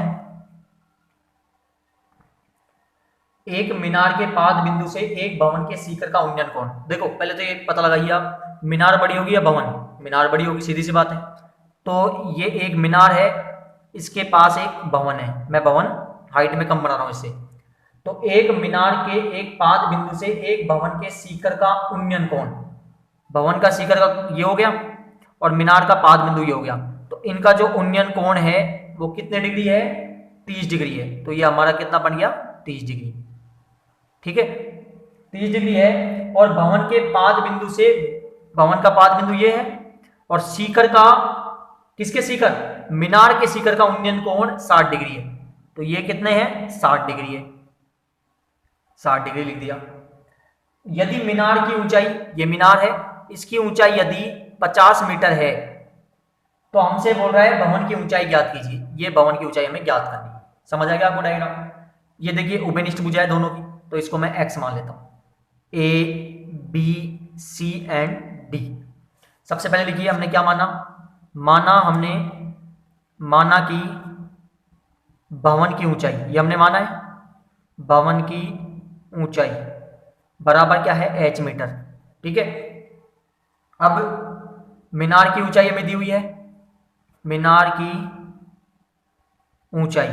एक मीनार के पाद बिंदु से एक भवन के शिखर का उन्नयन कोण। देखो पहले तो ये पता लगाइए आप, मीनार बड़ी होगी या भवन, मीनार बड़ी होगी, सीधी सी बात है। तो ये एक मीनार है, इसके पास एक भवन है, मैं भवन हाइट में कम बना रहा हूं इससे। तो एक मीनार के एक पाद बिंदु से एक भवन के शिखर का उन्नयन कोण, भवन का शिखर का ये हो गया और मीनार का पाद बिंदु ये हो गया, तो इनका जो उन्नयन कोण है वो कितने डिग्री है 30 डिग्री है। तो ये हमारा कितना बन गया 30 डिग्री, ठीक है 30 डिग्री है। और भवन के पाद बिंदु से, भवन का पाद बिंदु ये है, और शिखर का, किसके शिखर, मीनार के शिखर का उन्नयन कोण 60 डिग्री है। तो ये कितने हैं 60 डिग्री है, 60 डिग्री लिख दिया। यदि मीनार की ऊंचाई, ये मीनार है, इसकी ऊंचाई यदि 50 मीटर है तो हमसे बोल रहा है भवन की ऊंचाई ज्ञात कीजिए। ये भवन की ऊंचाई हमें ज्ञात करनी है, समझ आ गया आपको डायग्राम। ये देखिए उभयनिष्ठ भुजा है दोनों की, तो इसको मैं x मान लेता हूं, A B C and D। सबसे पहले लिखिए हमने क्या माना, हमने माना कि भवन की ऊंचाई, ये हमने माना है भवन की ऊंचाई बराबर क्या है h मीटर, ठीक है। अब मीनार की ऊंचाई हमें दी हुई है, मीनार की ऊंचाई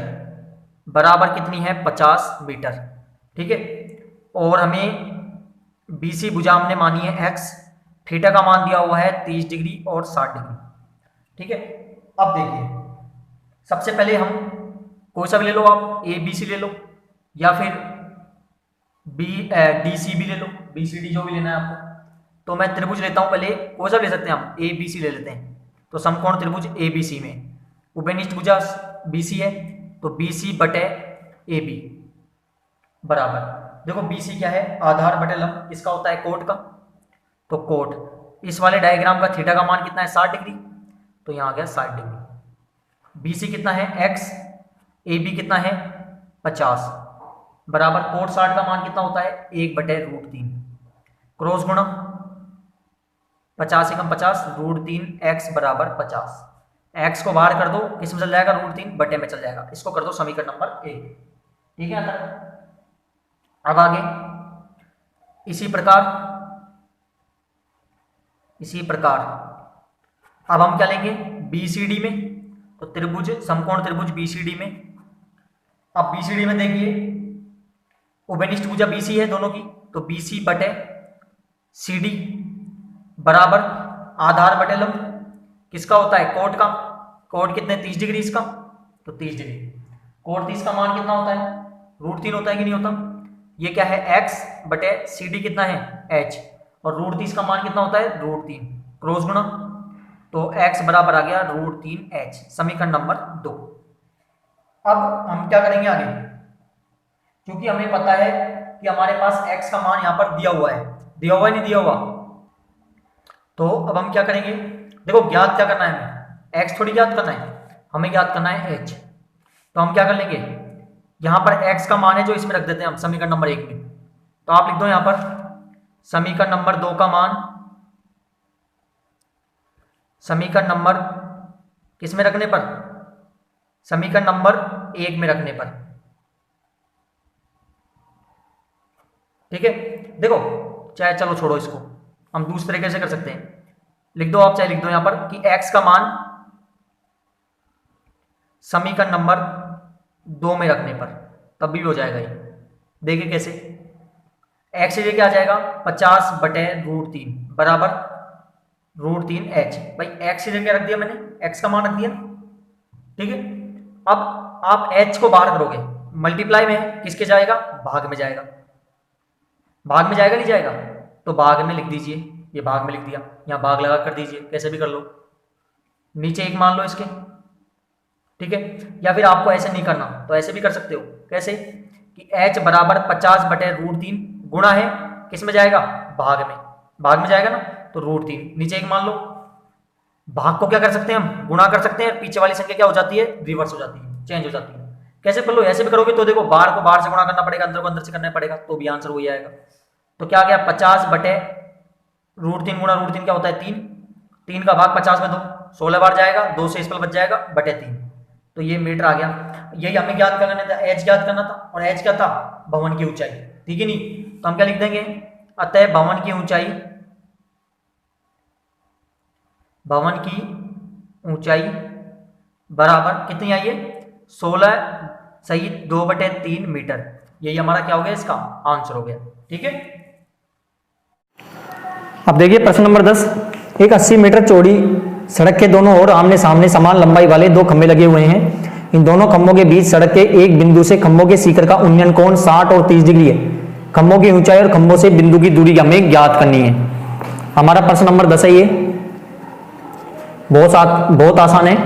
बराबर कितनी है 50 मीटर, ठीक है। और हमें BC भुजा हमने मानी है x, थीटा का मान दिया हुआ है 30 डिग्री और 60 डिग्री, ठीक है। अब देखिए सबसे पहले हम कोई सा भी ले लो आप, ए बी सी ले लो या फिर डी सी भी ले लो, बी सी डी जो भी लेना है आपको। तो मैं त्रिभुज लेता हूं पहले, कौन सा ले सकते हैं हम, ए बी सी ले लेते हैं। तो समकोण त्रिभुज ए बी सी में उभयनिष्ठ भुजा बी सी है, तो बी सी बटे ए बी बराबर, देखो बी सी क्या है, आधार बटे लंब, किसका होता है, कोट का। तो कोट इस वाले डायग्राम का थीटा का मान कितना है, 60 डिग्री, तो यहाँ आ गया 60 डिग्री। बी सी कितना है एक्स, ए बी कितना है 50 बराबर कोट 60 का मान कितना होता है 1/√3, क्रॉस गुणा 50 एकम 50 √3 x बराबर 50। x को बाहर कर दो, किस में चल जाएगा, √3 बटे में चल जाएगा। इसको कर दो समीकरण नंबर 1, ठीक है। अब आगे इसी प्रकार अब हम क्या लेंगे, BCD में, तो त्रिभुज समकोण त्रिभुज BCD में। अब BCD में देखिए उभयनिष्ठ भुजा BC है दोनों की, तो BC बटे CD बराबर आधार बटे लंब, किसका होता है, कोट का। कोट कितने, 30 डिग्री इसका, तो 30 डिग्री। कोट 30 का मान कितना होता है, √3 होता है कि नहीं होता। ये क्या है x बटे CD कितना है h, और √30 का मान कितना होता है √3, क्रॉस गुणा, तो x बराबर आ गया √3h, समीकरण नंबर 2। अब हम क्या करेंगे आगे, क्योंकि हमें पता है कि हमारे पास x का मान यहां पर दिया हुआ है, नहीं दिया हुआ, तो अब हम क्या करेंगे, देखो ज्ञात क्या करना है हमें, x थोड़ी ज्ञात करना है, हमें ज्ञात करना है h। तो हम क्या कर लेंगे, यहां पर x का मान है जो इसमें रख देते हैं हम समीकरण नंबर 1 में। तो आप लिख दो यहां पर समीकरण नंबर 2 का मान, समीकरण नंबर किस में रखने पर, समीकरण नंबर 1 में रखने पर, ठीक है। देखो चाहे चलो छोड़ो इसको, हम दूसरे तरीके से कर सकते हैं, लिख दो आप, चाहे लिख दो यहां पर कि x का मान समीकरण नंबर 2 में रखने पर, तब भी हो जाएगा ये। देखिए कैसे, x ये क्या आ जाएगा 50 बटे √3 बराबर √3h। भाई x क्या रख दिया मैंने, x का मान रख दिया, ठीक है। अब आप h को बाहर करोगे, मल्टीप्लाई में किसके जाएगा, भाग में जाएगा, भाग में जाएगा नहीं जाएगा, तो भाग में लिख दीजिए, ये भाग में लिख दिया, यहाँ भाग लगा कर दीजिए, कैसे भी कर लो, नीचे 1 मान लो इसके, ठीक है। या फिर आपको ऐसे नहीं करना तो ऐसे भी कर सकते हो, कैसे कि h बराबर 50 बटे √3 गुणा है, किस में जाएगा, भाग में जाएगा ना, तो √3 नीचे 1 मान लो। भाग को क्या कर सकते हैं हम, गुणा कर सकते हैं, पीछे वाली संख्या क्या हो जाती है, रिवर्स हो जाती है, चेंज हो जाती है। कैसे कर लो, ऐसे भी करोगे तो देखो बाहर को बाहर से गुणा करना पड़ेगा, अंदर को अंदर से करना पड़ेगा, तो भी आंसर वही आएगा। तो क्या आ गया 50 बटे √3 गुणा √3 क्या होता है 3, 3 का भाग 50 में दो, 16 बार जाएगा, 2 से इस पर बच जाएगा बटे 3, तो ये मीटर आ गया। यही हमें ज्ञात करना था, h ज्ञात करना था, और h क्या था, भवन की ऊंचाई, ठीक है नहीं। तो हम क्या लिख देंगे, अतः भवन की ऊंचाई बराबर कितनी आई है, 16 सही 2/3 मीटर। यही हमारा क्या हो गया, इसका आंसर हो गया, ठीक है। अब देखिए प्रश्न नंबर 10, एक 80 मीटर चौड़ी सड़क के दोनों ओर आमने सामने समान लंबाई वाले 2 खंभे लगे हुए हैं। इन दोनों खंभों के बीच सड़क के एक बिंदु से खंभों के शिखर का उन्नयन कोण 60 और 30 डिग्री है। खंभों की ऊंचाई और खंभों से बिंदु की दूरी हमें ज्ञात करनी है। हमारा प्रश्न नंबर 10 है, ये बहुत आसान है।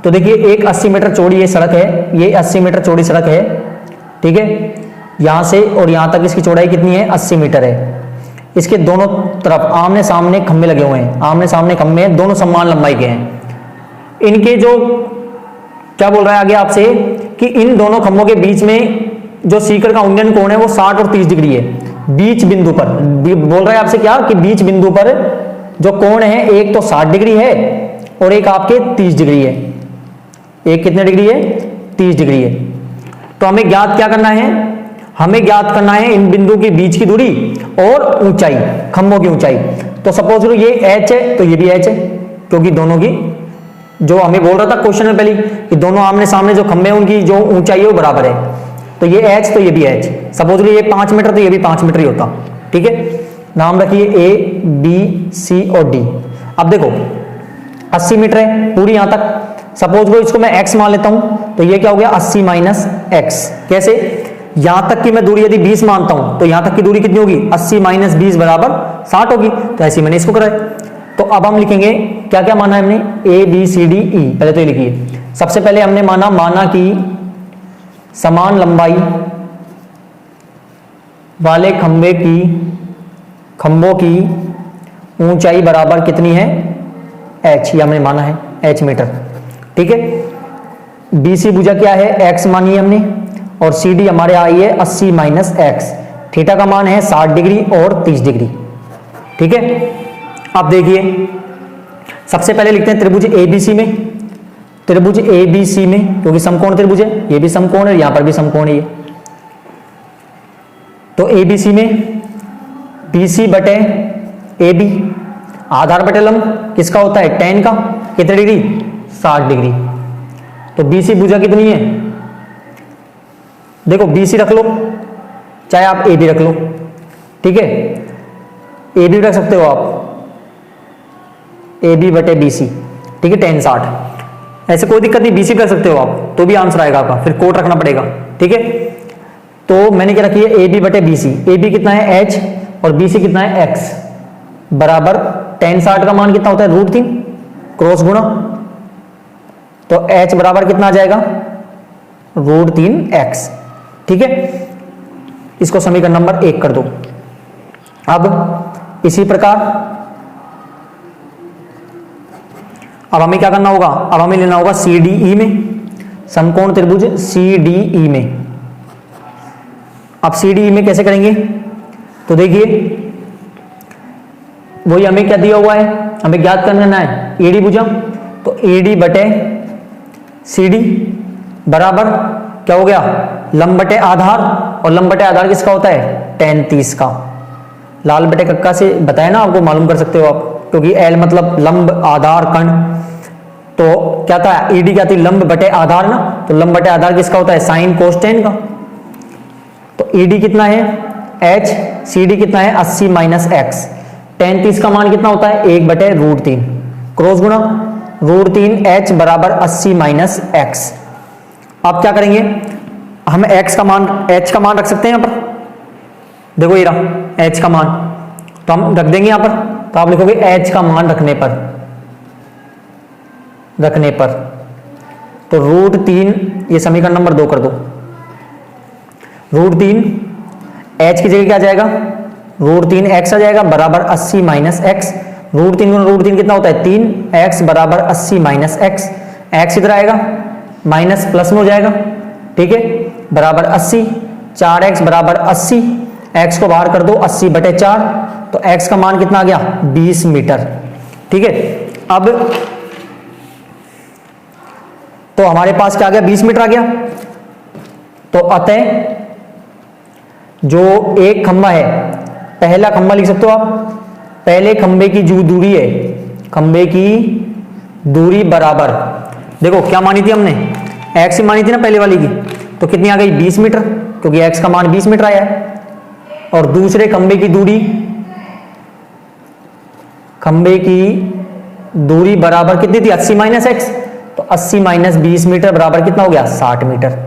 तो देखिए एक 80 मीटर चौड़ी ये सड़क है, ये 80 मीटर चौड़ी सड़क है, ठीक है। यहां से और यहां तक इसकी चौड़ाई कितनी है, 80 मीटर है। इसके दोनों तरफ आमने सामने खंभे लगे हुए हैं, आमने सामने खंभे हैं, दोनों समान लंबाई के हैं। इनके जो क्या बोल रहा है आगे आपसे कि इन दोनों खंभों के बीच में जो शिखर का उन्नयन कोण है वो 60 और 30 डिग्री है। बीच बिंदु पर बोल रहा है आपसे क्या कि बीच बिंदु पर जो कोण है एक तो 60 डिग्री है और एक आपके 30 डिग्री है। एक कितने डिग्री है, 30 डिग्री है। तो हमें ज्ञात क्या करना है, हमें ज्ञात करना है इन बिंदु के बीच की दूरी और ऊंचाई, खंभों की ऊंचाई। तो सपोज करो ये h है तो ये भी h है, क्योंकि दोनों की जो हमें बोल रहा था क्वेश्चन में पहले कि दोनों आमने सामने जो खंभे हैं उनकी जो ऊंचाई है वो बराबर है। तो ये h तो ये भी h, सपोज करो ये 5 मीटर तो ये भी 5 मीटर ही होता, ठीक है। नाम रखिए A B C और D। अब देखो 80 मीटर है पूरी यहां तक, सपोज करो इसको मैं x मान लेता हूं, तो ये क्या हो गया 80 माइनस एक्स। कैसे? यहां तक की मैं दूरी यदि 20 मानता हूं तो यहां तक की दूरी कितनी होगी 80 माइनस 20 बराबर 60 होगी। तो ऐसे मैंने इसको करा है। तो अब हम लिखेंगे क्या क्या माना है हमने, A B C D E. पहले तो ये लिखिए, सबसे पहले हमने माना कि समान लंबाई वाले खंभों की ऊंचाई बराबर कितनी है h, ये हमने माना है h मीटर। ठीक है, BC भुजा क्या है x मानी है हमने, और CD हमारे आई है 80 माइनस एक्स। थीटा का मान है 60 डिग्री और 30 डिग्री। ठीक है, अब देखिए सबसे पहले लिखते हैं त्रिभुज ABC में। त्रिभुज ABC में क्योंकि समकोण त्रिभुज है, ये भी समकोण है, यहां पर भी समकोण है। तो ABC में BC बटे AB, आधार बटे लंब किसका होता है tan का, कितने डिग्री 60 डिग्री। तो BC भुजा कितनी है, देखो BC रख लो चाहे आप AB रख लो। ठीक है, AB रख सकते हो आप, AB बटे BC। ठीक है, tan 60, ऐसे कोई दिक्कत नहीं, BC कर सकते हो आप, तो भी आंसर आएगा आपका, फिर कोट रखना पड़ेगा। ठीक है, तो मैंने क्या रखी है AB बटे BC। AB कितना है h और BC कितना है x, बराबर tan 60 का मान कितना होता है √3 क्रॉस गुणा, तो h बराबर कितना आ जाएगा √3x। ठीक है, इसको समीकरण नंबर 1 कर दो। अब इसी प्रकार अब हमें क्या करना होगा, अब हमें लेना होगा CDE में, समकोण त्रिभुज CDE में। अब CDE में कैसे करेंगे, तो देखिए वही हमें क्या दिया हुआ है, हमें ज्ञात करना है AD भुजा। तो AD बटे CD बराबर क्या हो गया लंब बटे आधार, और लंब बटे आधार किसका होता है tan 30 का। लाल बटे कक्का से बताया ना आपको, मालूम कर सकते हो आप, क्योंकि L मतलब लंब आधार कण, तो क्या था ED क्या थी लंब बटे आधार ना, तो लंब बटे आधार किसका होता है साइन कोस tan का। तो ED कितना है h, CD कितना है 80 माइनस एक्स। tan 30 का मान कितना होता है 1 बटे √3 क्रॉस गुणा √3h बराबर 80 माइनस एक्स। अब क्या करेंगे, हम h का मान रख सकते हैं यहाँ पर, देखो ये रहा h का मान, तो हम रख देंगे यहाँ पर। तो आप लिखोगे h का मान रखने पर तो √3, ये समीकरण नंबर 2 कर दो। √3 h की जगह क्या आ जाएगा √3x आ जाएगा बराबर 80 माइनस एक्स। √3 गुना √3 कितना होता है 3x बराबर 80 माइनस एक्स। x इधर आएगा माइनस प्लस में हो जाएगा। ठीक है, बराबर 80, 4x बराबर 80, x को बाहर कर दो 80 बटे 4, तो x का मान कितना आ गया 20 मीटर। ठीक है, अब तो हमारे पास क्या आ गया 20 मीटर आ गया। तो अतः जो एक खंभा है, पहला खंभा लिख सकते हो आप, पहले खंभे की जो दूरी है, खंभे की दूरी बराबर, देखो क्या मानी थी हमने x मानी थी ना पहले वाली की, तो कितनी आ गई 20 मीटर, क्योंकि x का मान 20 मीटर आया है। और दूसरे खंभे की दूरी बराबर कितनी थी 80 माइनस एक्स, तो 80 माइनस 20 मीटर बराबर कितना हो गया 60 मीटर।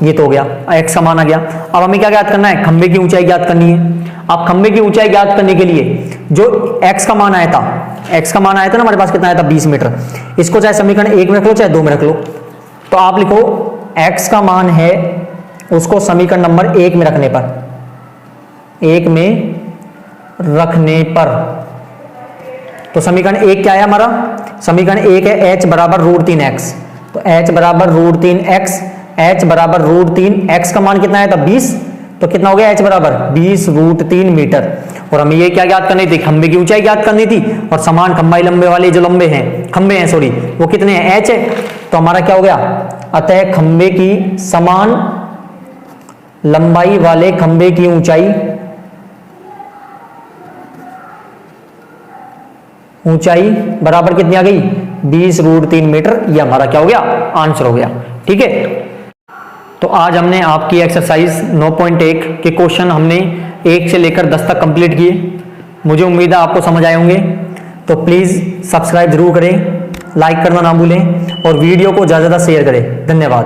ये तो हो गया, x का मान आ गया। अब हमें क्या ज्ञात करना है, खंभे की ऊंचाई ज्ञात करनी है। अब खंभे की ऊंचाई ज्ञात करने के लिए जो x का मान आया था ना हमारे पास, कितना आया था 20 मीटर, इसको चाहे समीकरण 1 में रख लो चाहे 2 में रख लो। तो आप लिखो x का मान है, उसको समीकरण नंबर 1 में रखने पर, तो समीकरण 1 क्या है हमारा, समीकरण 1 है h बराबर √3x। तो h बराबर √3x, h बराबर √3x का मान कितना आया था 20, तो कितना हो गया h बराबर 20 √3 मीटर। और हमें ये क्या ज्ञात करनी थी, खंभे की ऊंचाई ज्ञात करनी थी, और समान खंबाई लंबे वाले जो खंभे हैं सॉरी, वो कितने हैं h है। तो हमारा क्या हो गया, अतः खंभे की समान लंबाई वाले खंभे की ऊंचाई बराबर कितनी आ गई 20 √3 मीटर। ये हमारा क्या हो गया आंसर हो गया। ठीक है, तो आज हमने आपकी एक्सरसाइज 9.1 के क्वेश्चन हमने 1 से लेकर 10 तक कंप्लीट किए। मुझे उम्मीद है आपको समझ आए होंगे। तो प्लीज़ सब्सक्राइब जरूर करें, लाइक करना ना भूलें, और वीडियो को ज़्यादा से ज़्यादा शेयर करें। धन्यवाद।